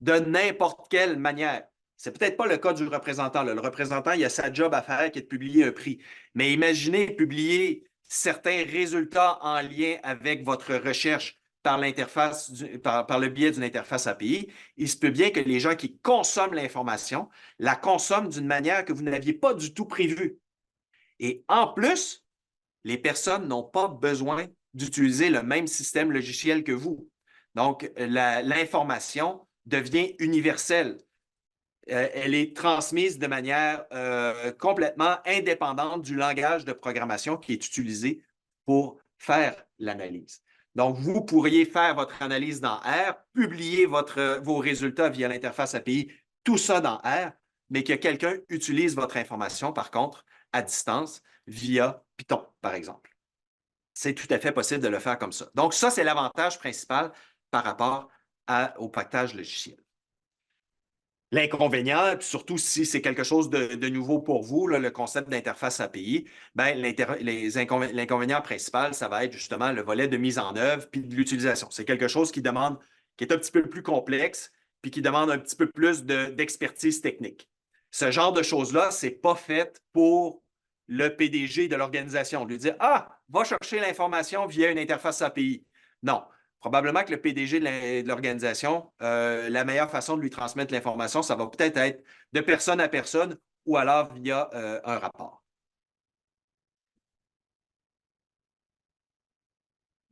de n'importe quelle manière. Ce n'est peut-être pas le cas du représentant. Là. Le représentant, il a sa job à faire qui est de publier un prix. Mais imaginez publier certains résultats en lien avec votre recherche par l'interface, par le biais d'une interface API. Il se peut bien que les gens qui consomment l'information la consomment d'une manière que vous n'aviez pas du tout prévue. Et en plus, les personnes n'ont pas besoin d'utiliser le même système logiciel que vous. Donc, l'information devient universelle. Elle est transmise de manière complètement indépendante du langage de programmation qui est utilisé pour faire l'analyse. Donc, vous pourriez faire votre analyse dans R, publier vos résultats via l'interface API, tout ça dans R, mais que quelqu'un utilise votre information, par contre, à distance, via Python, par exemple. C'est tout à fait possible de le faire comme ça. Donc, ça, c'est l'avantage principal par rapport au pactage logiciel. L'inconvénient, surtout si c'est quelque chose de nouveau pour vous, là, le concept d'interface API, ben, l'inconvénient principal, ça va être justement le volet de mise en œuvre puis de l'utilisation. C'est quelque chose qui est un petit peu plus complexe puis qui demande un petit peu plus d'expertise technique. Ce genre de choses-là, ce n'est pas fait pour le PDG de l'organisation. Lui dire, ah, va chercher l'information via une interface API. Non. Probablement que le PDG de l'organisation, la meilleure façon de lui transmettre l'information, ça va peut-être être de personne à personne ou alors via un rapport.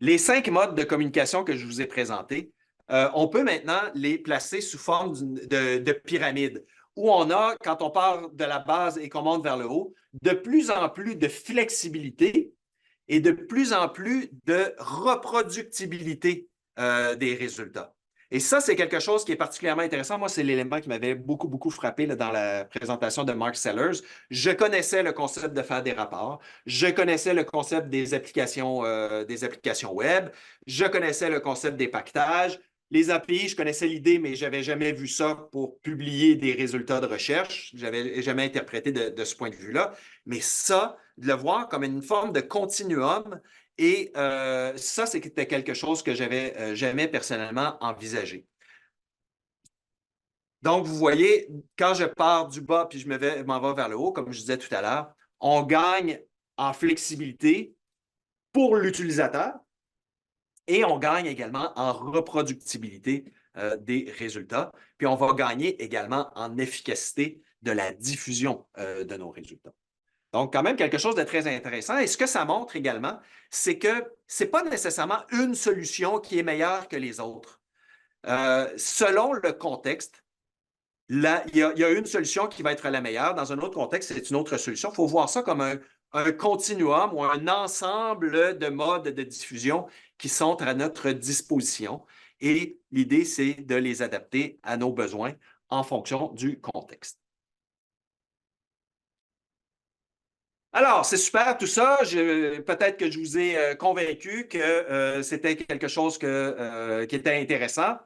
Les 5 modes de communication que je vous ai présentés, on peut maintenant les placer sous forme de pyramide, où on a, quand on part de la base et qu'on monte vers le haut, de plus en plus de flexibilité et de plus en plus de reproductibilité des résultats. Et ça, c'est quelque chose qui est particulièrement intéressant. Moi, c'est l'élément qui m'avait beaucoup, beaucoup frappé là, dans la présentation de Mark Sellers. Je connaissais le concept de faire des rapports. Je connaissais le concept des applications web. Je connaissais le concept des pactages. Les API, je connaissais l'idée, mais je n'avais jamais vu ça pour publier des résultats de recherche. Je n'avais jamais interprété de ce point de vue-là. Mais ça, de le voir comme une forme de continuum, et ça, c'était quelque chose que j'avais jamais personnellement envisagé. Donc, vous voyez, quand je pars du bas puis je m'en vais vers le haut, comme je disais tout à l'heure, on gagne en flexibilité pour l'utilisateur et on gagne également en reproductibilité des résultats. Puis on va gagner également en efficacité de la diffusion de nos résultats. Donc, quand même, quelque chose de très intéressant. Et ce que ça montre également, c'est que ce n'est pas nécessairement une solution qui est meilleure que les autres. Selon le contexte, il y a une solution qui va être la meilleure. Dans un autre contexte, c'est une autre solution. Il faut voir ça comme un continuum ou un ensemble de modes de diffusion qui sont à notre disposition. Et l'idée, c'est de les adapter à nos besoins en fonction du contexte. Alors, c'est super tout ça. Peut-être que je vous ai convaincu que c'était quelque chose qui était intéressant.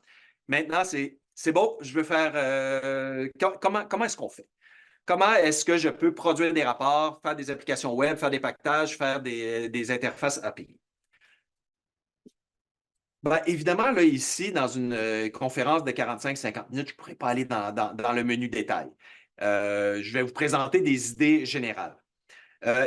Maintenant, c'est beau, je veux faire... comment est-ce qu'on fait? Comment est-ce que je peux produire des rapports, faire des applications web, faire des pactages, faire des interfaces API? Bien, évidemment, là, ici, dans une conférence de 45-50 minutes, je ne pourrais pas aller dans le menu détail. Je vais vous présenter des idées générales.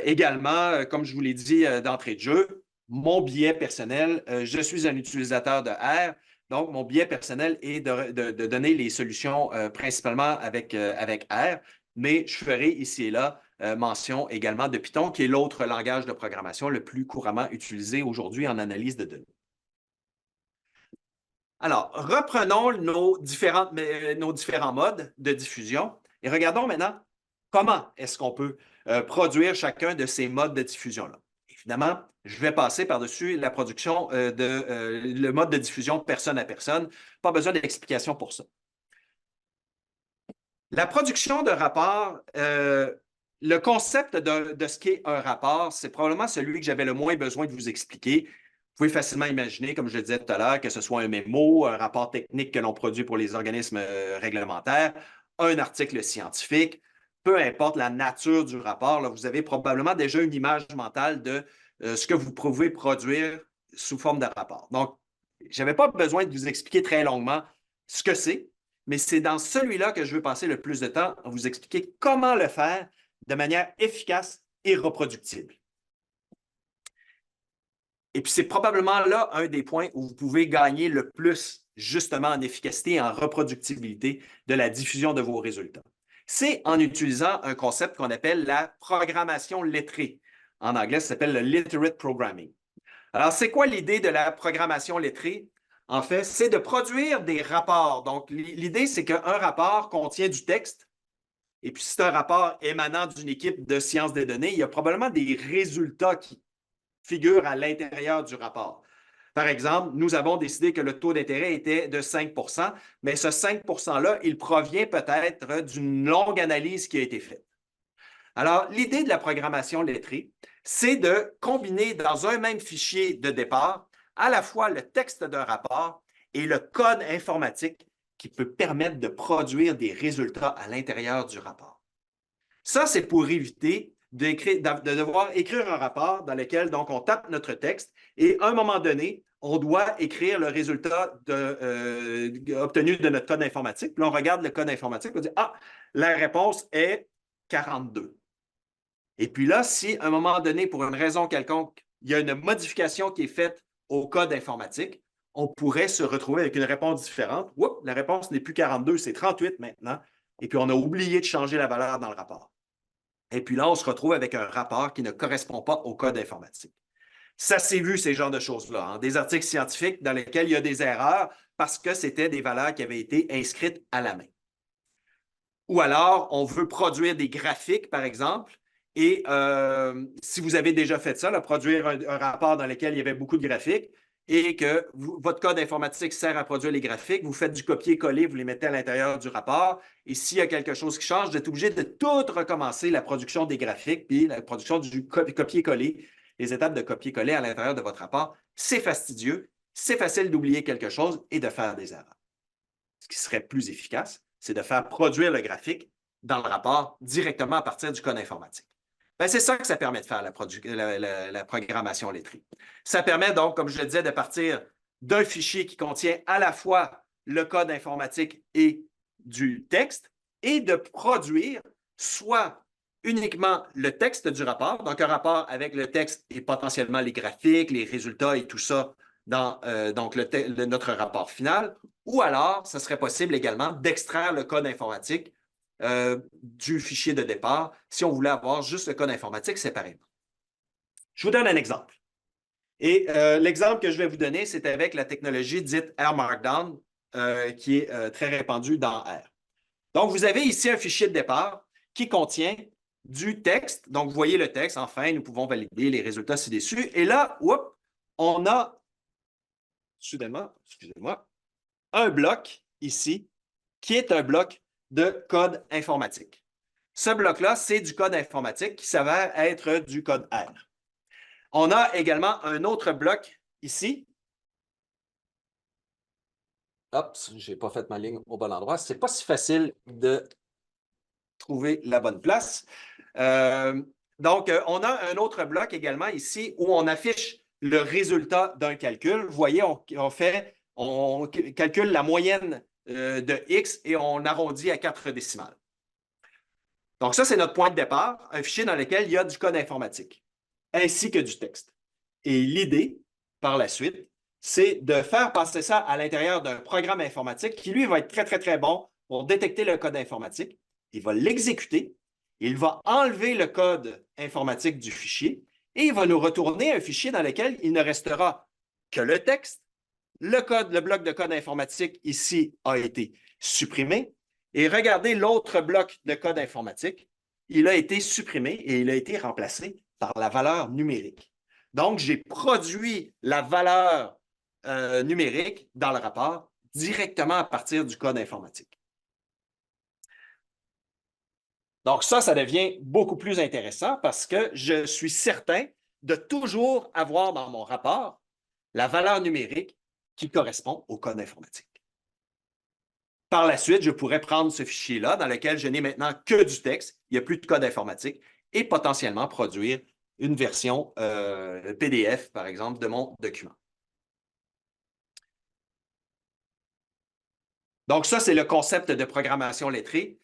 Également, comme je vous l'ai dit d'entrée de jeu, mon biais personnel, je suis un utilisateur de R, donc mon biais personnel est de donner les solutions principalement avec R, mais je ferai ici et là mention également de Python, qui est l'autre langage de programmation le plus couramment utilisé aujourd'hui en analyse de données. Alors, reprenons nos différents modes de diffusion et regardons maintenant comment est-ce qu'on peut produire chacun de ces modes de diffusion-là. Évidemment, je vais passer par-dessus la production le mode de diffusion personne à personne. Pas besoin d'explication pour ça. La production de rapports, le concept de ce qu'est un rapport, c'est probablement celui que j'avais le moins besoin de vous expliquer. Vous pouvez facilement imaginer, comme je le disais tout à l'heure, que ce soit un mémo, un rapport technique que l'on produit pour les organismes réglementaires, un article scientifique, peu importe la nature du rapport, là, vous avez probablement déjà une image mentale de ce que vous pouvez produire sous forme de rapport. Donc, je n'avais pas besoin de vous expliquer très longuement ce que c'est, mais c'est dans celui-là que je veux passer le plus de temps à vous expliquer comment le faire de manière efficace et reproductible. Et puis, c'est probablement là un des points où vous pouvez gagner le plus, justement, en efficacité et en reproductibilité de la diffusion de vos résultats. C'est en utilisant un concept qu'on appelle la programmation lettrée. En anglais, ça s'appelle le literate programming. Alors, c'est quoi l'idée de la programmation lettrée? En fait, c'est de produire des rapports. Donc, l'idée, c'est qu'un rapport contient du texte. Et puis, si c'est un rapport émanant d'une équipe de sciences des données, il y a probablement des résultats qui figurent à l'intérieur du rapport. Par exemple, nous avons décidé que le taux d'intérêt était de 5 mais ce 5 %-là, il provient peut-être d'une longue analyse qui a été faite. Alors, l'idée de la programmation lettrée, c'est de combiner dans un même fichier de départ à la fois le texte d'un rapport et le code informatique qui peut permettre de produire des résultats à l'intérieur du rapport. Ça, c'est pour éviter de devoir écrire un rapport dans lequel donc, on tape notre texte et à un moment donné, on doit écrire le résultat obtenu de notre code informatique. Puis là, on regarde le code informatique, on dit « Ah, la réponse est 42 ». Et puis là, si à un moment donné, pour une raison quelconque, il y a une modification qui est faite au code informatique, on pourrait se retrouver avec une réponse différente. Oups, la réponse n'est plus 42, c'est 38 maintenant. Et puis, on a oublié de changer la valeur dans le rapport. Et puis là, on se retrouve avec un rapport qui ne correspond pas au code informatique. Ça s'est vu, ces genres de choses-là, hein, des articles scientifiques dans lesquels il y a des erreurs parce que c'était des valeurs qui avaient été inscrites à la main. Ou alors, on veut produire des graphiques, par exemple, et si vous avez déjà fait ça, là, produire un rapport dans lequel il y avait beaucoup de graphiques et que votre code informatique sert à produire les graphiques, vous faites du copier-coller, vous les mettez à l'intérieur du rapport, et s'il y a quelque chose qui change, vous êtes obligé de tout recommencer, la production des graphiques, puis la production du copier-coller, les étapes de copier-coller à l'intérieur de votre rapport. C'est fastidieux, c'est facile d'oublier quelque chose et de faire des erreurs. Ce qui serait plus efficace, c'est de faire produire le graphique dans le rapport directement à partir du code informatique. Ben, c'est ça que ça permet de faire la programmation lettrée. Ça permet donc, comme je le disais, de partir d'un fichier qui contient à la fois le code informatique et du texte et de produire soit uniquement le texte du rapport, donc un rapport avec le texte et potentiellement les graphiques, les résultats et tout ça dans donc notre rapport final, ou alors, ce serait possible également d'extraire le code informatique du fichier de départ si on voulait avoir juste le code informatique séparément. Je vous donne un exemple. Et l'exemple que je vais vous donner, c'est avec la technologie dite R Markdown, qui est très répandue dans R. Donc, vous avez ici un fichier de départ qui contient du texte. Donc, vous voyez le texte. Enfin, nous pouvons valider les résultats ci-dessus. Et là, on a soudainement, excusez-moi, un bloc ici qui est un bloc de code informatique. Ce bloc-là, c'est du code informatique qui s'avère être du code R. On a également un autre bloc ici. Hop, je n'ai pas fait ma ligne au bon endroit. Ce n'est pas si facile de trouver la bonne place. Donc, on a un autre bloc également ici où on affiche le résultat d'un calcul. Vous voyez, on calcule la moyenne de X et on arrondit à 4 décimales. Donc, ça, c'est notre point de départ, un fichier dans lequel il y a du code informatique, ainsi que du texte. Et l'idée, par la suite, c'est de faire passer ça à l'intérieur d'un programme informatique qui, lui, va être très, très, très bon pour détecter le code informatique. Il va l'exécuter, il va enlever le code informatique du fichier et il va nous retourner un fichier dans lequel il ne restera que le texte. Le bloc de code informatique ici a été supprimé. Et regardez l'autre bloc de code informatique. Il a été supprimé et il a été remplacé par la valeur numérique. Donc, j'ai produit la valeur numérique dans le rapport directement à partir du code informatique. Donc, ça devient beaucoup plus intéressant parce que je suis certain de toujours avoir dans mon rapport la valeur numérique qui correspond au code informatique. Par la suite, je pourrais prendre ce fichier-là dans lequel je n'ai maintenant que du texte, il n'y a plus de code informatique, et potentiellement produire une version PDF, par exemple, de mon document. Donc, ça, c'est le concept de programmation lettrée.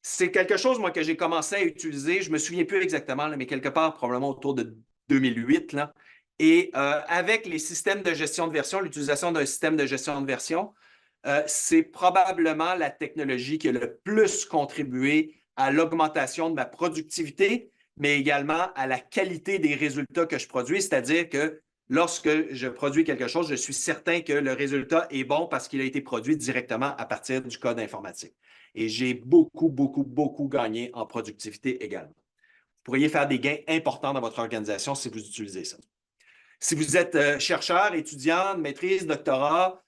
C'est quelque chose, moi, que j'ai commencé à utiliser. Je ne me souviens plus exactement, là, mais quelque part, probablement autour de 2008. Là. Et avec les systèmes de gestion de version, l'utilisation d'un système de gestion de version, c'est probablement la technologie qui a le plus contribué à l'augmentation de ma productivité, mais également à la qualité des résultats que je produis, c'est-à-dire que lorsque je produis quelque chose, je suis certain que le résultat est bon parce qu'il a été produit directement à partir du code informatique. Et j'ai beaucoup gagné en productivité également. Vous pourriez faire des gains importants dans votre organisation si vous utilisez ça. Si vous êtes chercheur, étudiant, maîtrise, doctorat,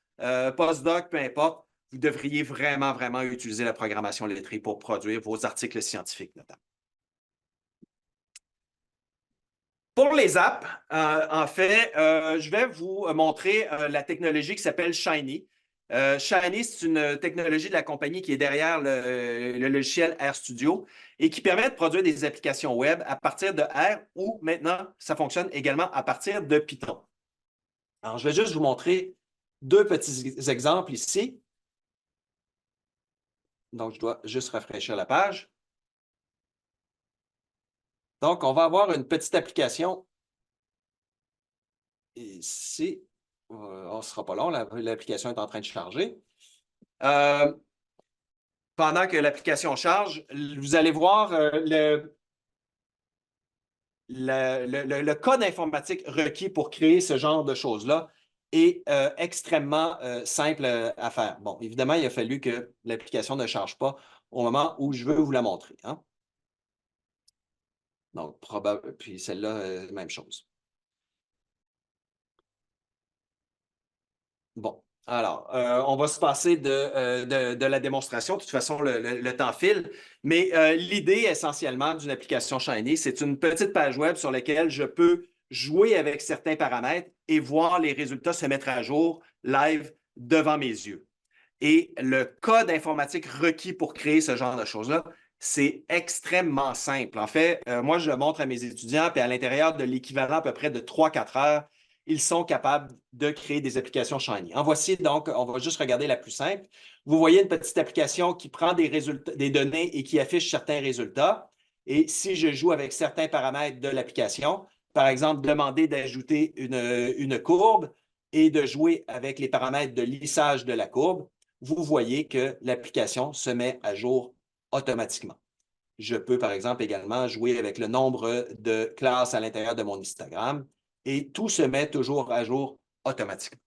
postdoc, peu importe, vous devriez vraiment utiliser la programmation lettrée pour produire vos articles scientifiques notamment. Pour les apps, en fait, je vais vous montrer la technologie qui s'appelle Shiny. Shiny, c'est une technologie de la compagnie qui est derrière le logiciel RStudio et qui permet de produire des applications web à partir de R ou maintenant, ça fonctionne également à partir de Python. Alors, je vais juste vous montrer deux petits exemples ici. Donc, je dois juste rafraîchir la page. Donc, on va avoir une petite application ici. On ne sera pas long, l'application est en train de charger. Pendant que l'application charge, vous allez voir le code informatique requis pour créer ce genre de choses-là est extrêmement simple à faire. Bon, évidemment, il a fallu que l'application ne charge pas au moment où je veux vous la montrer. Hein? Donc, puis celle-là, même chose. Bon, alors, on va se passer de la démonstration. De toute façon, le temps file. Mais l'idée essentiellement d'une application Shiny, c'est une petite page web sur laquelle je peux jouer avec certains paramètres et voir les résultats se mettre à jour live devant mes yeux. Et le code informatique requis pour créer ce genre de choses-là, c'est extrêmement simple. En fait, moi, je le montre à mes étudiants, puis à l'intérieur de l'équivalent à peu près de 3-4 heures, ils sont capables de créer des applications Shiny. En voici donc, on va juste regarder la plus simple. Vous voyez une petite application qui prend des résultats, des données et qui affiche certains résultats. Et si je joue avec certains paramètres de l'application, par exemple, demander d'ajouter une courbe et de jouer avec les paramètres de lissage de la courbe, vous voyez que l'application se met à jour automatiquement. Je peux, par exemple, également jouer avec le nombre de classes à l'intérieur de mon Instagram et tout se met toujours à jour automatiquement.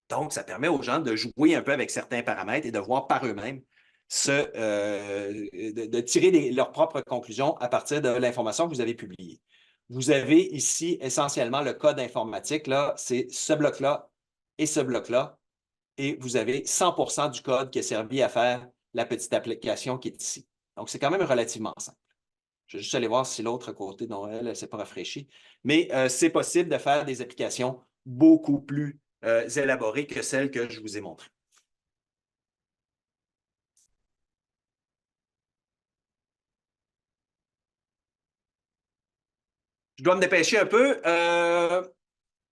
Donc, ça permet aux gens de jouer un peu avec certains paramètres et de voir par eux-mêmes de tirer leurs propres conclusions à partir de l'information que vous avez publiée. Vous avez ici essentiellement le code informatique, là, c'est ce bloc-là et ce bloc-là, et vous avez 100% du code qui est servi à faire la petite application qui est ici. Donc, c'est quand même relativement simple. Je vais juste aller voir si l'autre côté, non, elle ne s'est pas rafraîchie. Mais c'est possible de faire des applications beaucoup plus élaborées que celles que je vous ai montrées. Je dois me dépêcher un peu.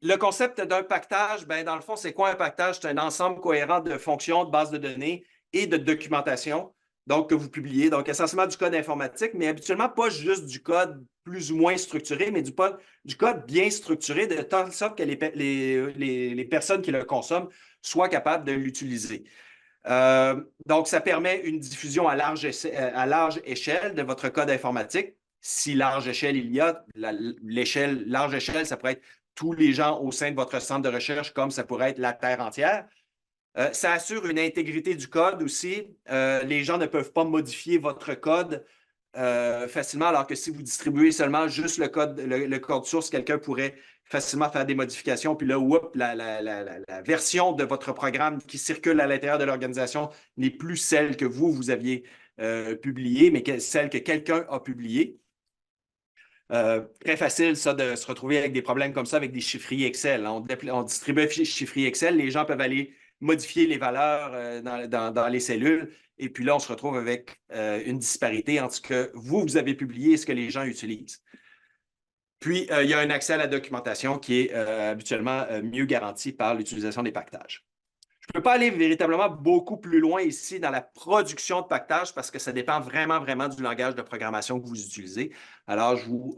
Le concept d'un pactage, ben, dans le fond, c'est quoi un pactage? C'est un ensemble cohérent de fonctions, de bases de données et de documentation donc, que vous publiez. Donc, essentiellement du code informatique, mais habituellement, pas juste du code plus ou moins structuré, mais du code bien structuré de telle sorte que les personnes qui le consomment soient capables de l'utiliser. Donc, ça permet une diffusion à large échelle de votre code informatique. Si large échelle il y a, l'échelle large échelle, ça pourrait être tous les gens au sein de votre centre de recherche, comme ça pourrait être la Terre entière. Ça assure une intégrité du code aussi. Les gens ne peuvent pas modifier votre code facilement, alors que si vous distribuez seulement juste le code source, quelqu'un pourrait facilement faire des modifications, puis là, la version de votre programme qui circule à l'intérieur de l'organisation n'est plus celle que vous aviez publiée, mais celle que quelqu'un a publiée. Très facile, ça, de se retrouver avec des problèmes comme ça avec des chiffriers Excel. On distribue un chiffrier Excel, les gens peuvent aller modifier les valeurs dans les cellules, et puis là, on se retrouve avec une disparité entre ce que vous avez publié et ce que les gens utilisent. Puis, il y a un accès à la documentation qui est habituellement mieux garanti par l'utilisation des pactages. Je ne peux pas aller véritablement beaucoup plus loin ici dans la production de paquetage parce que ça dépend vraiment, vraiment du langage de programmation que vous utilisez. Alors, je vous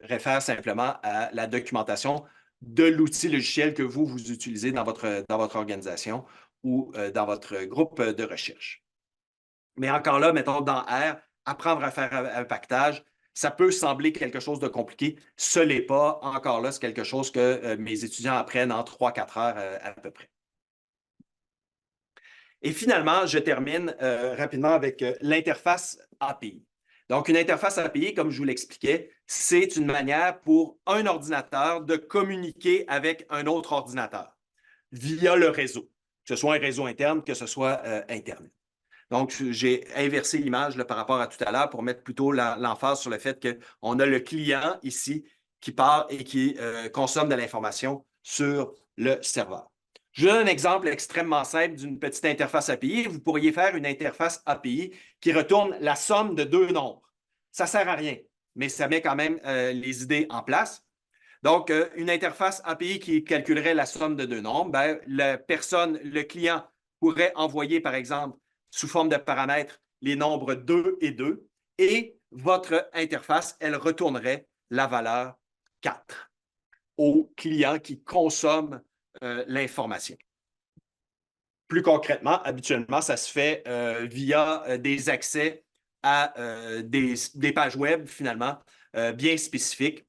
réfère simplement à la documentation de l'outil logiciel que vous utilisez dans votre organisation ou dans votre groupe de recherche. Mais encore là, mettons, dans R, apprendre à faire un paquetage, ça peut sembler quelque chose de compliqué. Ce n'est pas. Encore là, c'est quelque chose que mes étudiants apprennent en 3-4 heures à peu près. Et finalement, je termine rapidement avec l'interface API. Donc, une interface API, comme je vous l'expliquais, c'est une manière pour un ordinateur de communiquer avec un autre ordinateur via le réseau, que ce soit un réseau interne, que ce soit Internet. Donc, j'ai inversé l'image par rapport à tout à l'heure pour mettre plutôt l'emphase sur le fait qu'on a le client ici qui part et qui consomme de l'information sur le serveur. Je donne un exemple extrêmement simple d'une petite interface API. Vous pourriez faire une interface API qui retourne la somme de deux nombres. Ça ne sert à rien, mais ça met quand même les idées en place. Donc, une interface API qui calculerait la somme de deux nombres, ben, le client pourrait envoyer, par exemple, sous forme de paramètres, les nombres 2 et 2, et votre interface, elle retournerait la valeur 4 au client qui consomme l'information. Plus concrètement, habituellement, ça se fait via des accès à des pages web, finalement, bien spécifiques.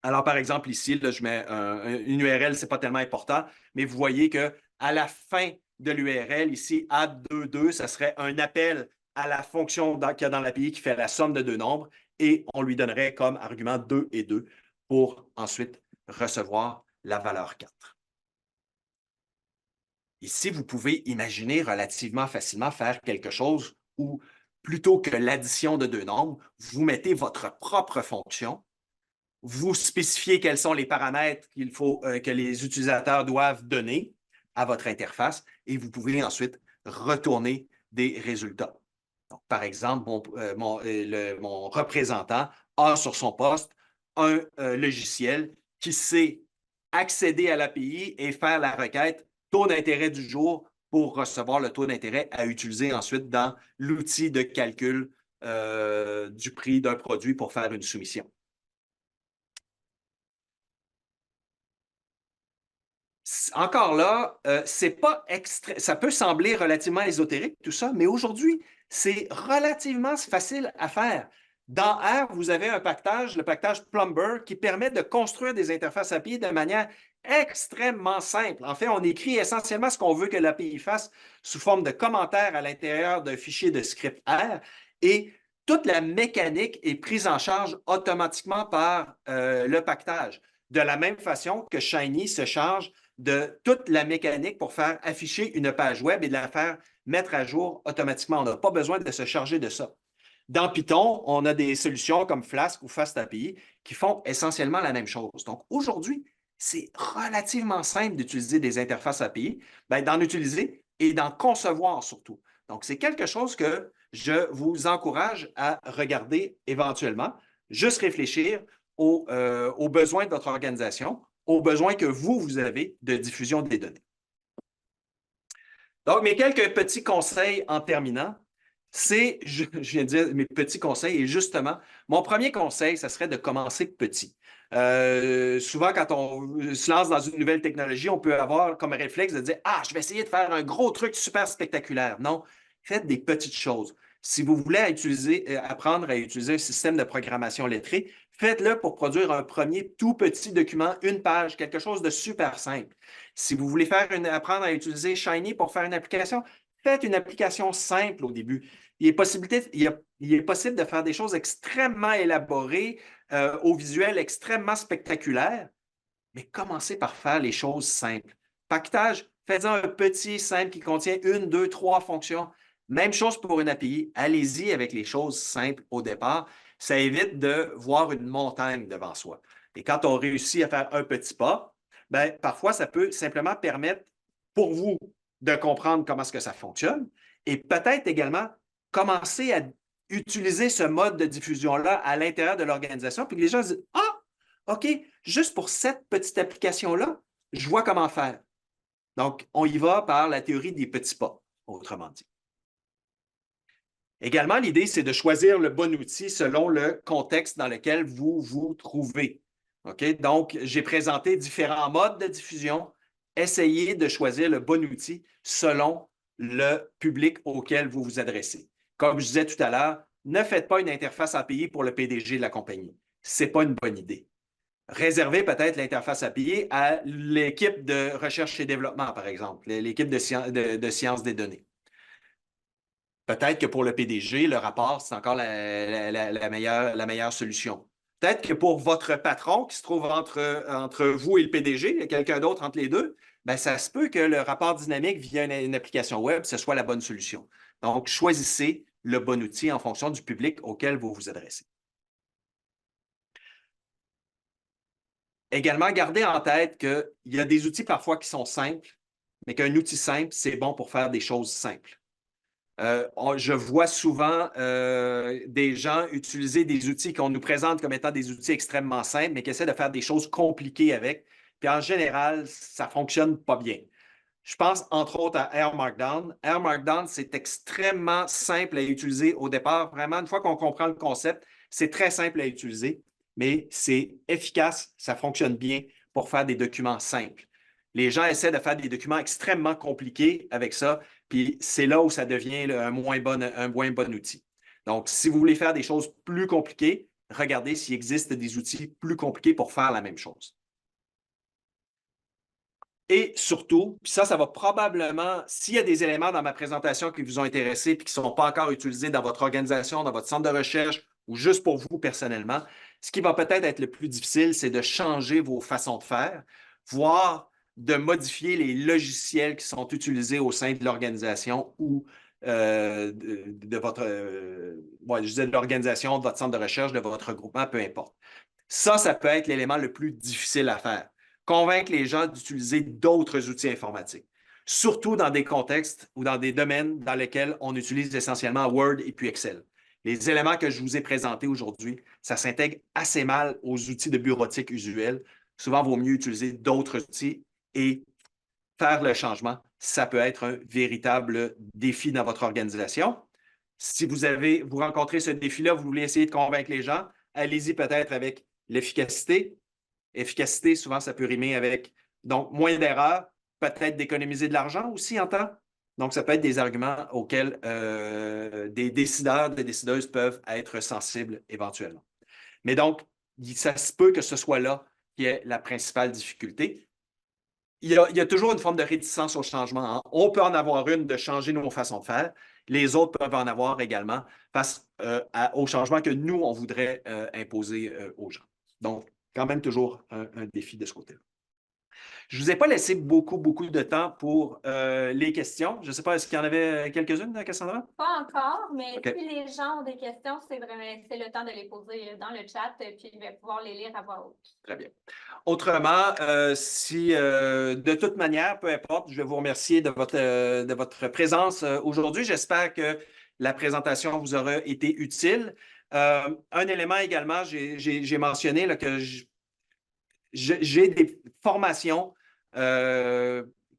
Alors, par exemple, ici, là, je mets une URL, ce n'est pas tellement important, mais vous voyez qu'à la fin de l'URL, ici, add22, ça serait un appel à la fonction qu'il y a dans l'API qui fait la somme de deux nombres et on lui donnerait comme argument 2 et 2 pour ensuite recevoir la valeur 4. Ici, vous pouvez imaginer relativement facilement faire quelque chose où, plutôt que l'addition de deux nombres, vous mettez votre propre fonction. Vous spécifiez quels sont les paramètres qu'il faut que les utilisateurs doivent donner à votre interface et vous pouvez ensuite retourner des résultats. Donc, par exemple, mon représentant a sur son poste un logiciel qui sait accéder à l'API et faire la requête taux d'intérêt du jour pour recevoir le taux d'intérêt à utiliser ensuite dans l'outil de calcul du prix d'un produit pour faire une soumission. Encore là, c'est pas ça peut sembler relativement ésotérique, tout ça, mais aujourd'hui, c'est relativement facile à faire. Dans R, vous avez un pactage, le pactage Plumber, qui permet de construire des interfaces API de manière extrêmement simple. En fait, on écrit essentiellement ce qu'on veut que l'API fasse sous forme de commentaires à l'intérieur d'un fichier de script R et toute la mécanique est prise en charge automatiquement par le pactage. De la même façon que Shiny se charge de toute la mécanique pour faire afficher une page web et de la faire mettre à jour automatiquement. On n'a pas besoin de se charger de ça. Dans Python, on a des solutions comme Flask ou FastAPI qui font essentiellement la même chose. Donc, aujourd'hui, c'est relativement simple d'utiliser des interfaces API, d'en utiliser et d'en concevoir surtout. Donc, c'est quelque chose que je vous encourage à regarder éventuellement, juste réfléchir aux besoins de votre organisation, aux besoins que vous avez de diffusion des données. Donc, mes quelques petits conseils en terminant, je viens de dire mes petits conseils, et justement, mon premier conseil, ça serait de commencer petit. Souvent, quand on se lance dans une nouvelle technologie, on peut avoir comme réflexe de dire « Ah, je vais essayer de faire un gros truc super spectaculaire. » Non, faites des petites choses. Si vous voulez apprendre à utiliser un système de programmation lettrée, faites-le pour produire un premier tout petit document, une page, quelque chose de super simple. Si vous voulez apprendre à utiliser Shiny pour faire une application, faites une application simple au début. Il est possible de faire des choses extrêmement élaborées, au visuel extrêmement spectaculaires, mais commencez par faire les choses simples. Paquetage, faites-en un petit simple qui contient une, deux, trois fonctions. Même chose pour une API. Allez-y avec les choses simples au départ. Ça évite de voir une montagne devant soi. Et quand on réussit à faire un petit pas, parfois, ça peut simplement permettre pour vous de comprendre comment est-ce que ça fonctionne et peut-être également commencer à utiliser ce mode de diffusion-là à l'intérieur de l'organisation, puis que les gens se disent « Ah, OK, juste pour cette petite application-là, je vois comment faire. » Donc, on y va par la théorie des petits pas, autrement dit. Également, l'idée, c'est de choisir le bon outil selon le contexte dans lequel vous vous trouvez. OK? Donc, j'ai présenté différents modes de diffusion. Essayez de choisir le bon outil selon le public auquel vous vous adressez. Comme je disais tout à l'heure, ne faites pas une interface API pour le PDG de la compagnie. Ce n'est pas une bonne idée. Réservez peut-être l'interface API à l'équipe de recherche et développement, par exemple, l'équipe de sciences des données. Peut-être que pour le PDG, le rapport, c'est encore la meilleure solution. Peut-être que pour votre patron qui se trouve entre vous et le PDG, il y a quelqu'un d'autre entre les deux, bien, ça se peut que le rapport dynamique via une application web, ce soit la bonne solution. Donc, choisissez le bon outil en fonction du public auquel vous vous adressez. Également, gardez en tête qu'il y a des outils parfois qui sont simples, mais qu'un outil simple, c'est bon pour faire des choses simples. Je vois souvent des gens utiliser des outils qu'on nous présente comme étant des outils extrêmement simples, mais qui essaient de faire des choses compliquées avec. Puis en général, ça ne fonctionne pas bien. Je pense entre autres à Air Markdown. Air Markdown, c'est extrêmement simple à utiliser au départ. Vraiment, une fois qu'on comprend le concept, c'est très simple à utiliser, mais c'est efficace, ça fonctionne bien pour faire des documents simples. Les gens essaient de faire des documents extrêmement compliqués avec ça, puis c'est là où ça devient un moins bon outil. Donc, si vous voulez faire des choses plus compliquées, regardez s'il existe des outils plus compliqués pour faire la même chose. Et surtout, puis ça va probablement, s'il y a des éléments dans ma présentation qui vous ont intéressé et qui ne sont pas encore utilisés dans votre organisation, dans votre centre de recherche ou juste pour vous personnellement, ce qui va peut-être être le plus difficile, c'est de changer vos façons de faire, voire de modifier les logiciels qui sont utilisés au sein de l'organisation ou de votre, je disais de l'organisation, de votre centre de recherche, de votre regroupement, peu importe. Ça peut être l'élément le plus difficile à faire. Convaincre les gens d'utiliser d'autres outils informatiques, surtout dans des contextes ou dans des domaines dans lesquels on utilise essentiellement Word et puis Excel. Les éléments que je vous ai présentés aujourd'hui, ça s'intègre assez mal aux outils de bureautique usuels. Souvent, il vaut mieux utiliser d'autres outils et faire le changement. Ça peut être un véritable défi dans votre organisation. Si vous rencontrez ce défi-là, vous voulez essayer de convaincre les gens, allez-y peut-être avec l'efficacité. Efficacité, souvent, ça peut rimer avec donc moins d'erreurs, peut-être d'économiser de l'argent aussi en temps. Donc, ça peut être des arguments auxquels des décideurs, des décideuses peuvent être sensibles éventuellement. Mais donc, ça se peut que ce soit là qui est la principale difficulté. Il y a toujours une forme de réticence au changement. Hein. On peut en avoir une de changer nos façons de faire. Les autres peuvent en avoir également face au changement que nous, on voudrait imposer aux gens. Donc, quand même toujours un défi de ce côté-là. Je ne vous ai pas laissé beaucoup de temps pour les questions. Je ne sais pas, est-ce qu'il y en avait quelques-unes, Cassandra? Pas encore, mais OK. si les gens ont des questions, c'est le temps de les poser dans le chat, puis je vais pouvoir les lire à voix haute. Très bien. Autrement, si de toute manière, peu importe, je vais vous remercier de votre présence aujourd'hui. J'espère que la présentation vous aura été utile. Un élément également, j'ai mentionné là, que j'ai des formations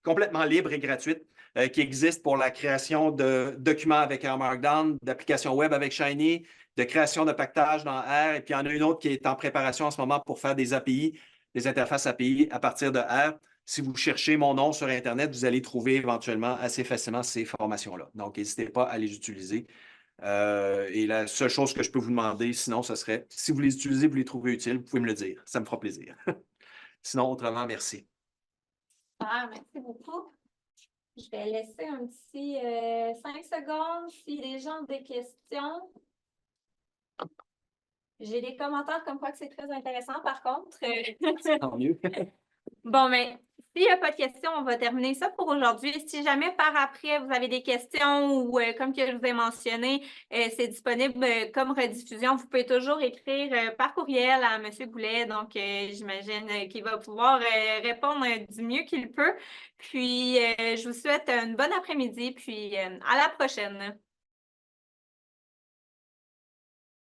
complètement libres et gratuites qui existent pour la création de documents avec Air Markdown, d'applications web avec Shiny, de création de pactage dans R. Et puis, il y en a une autre qui est en préparation en ce moment pour faire des API, des interfaces API à partir de R. Si vous cherchez mon nom sur Internet, vous allez trouver éventuellement assez facilement ces formations-là. Donc, n'hésitez pas à les utiliser. Et la seule chose que je peux vous demander, sinon, ce serait, si vous les utilisez, vous les trouvez utiles, vous pouvez me le dire. Ça me fera plaisir. Sinon, autrement, merci. Merci beaucoup. Je vais laisser un petit 5 secondes si les gens ont des questions. J'ai des commentaires comme quoi que c'est très intéressant, par contre. Tant mieux. Bon, mais s'il n'y a pas de questions, on va terminer ça pour aujourd'hui. Si jamais par après, vous avez des questions ou comme que je vous ai mentionné, c'est disponible comme rediffusion, vous pouvez toujours écrire par courriel à M. Goulet. Donc, j'imagine qu'il va pouvoir répondre du mieux qu'il peut. Puis, je vous souhaite une bonne après-midi, puis à la prochaine.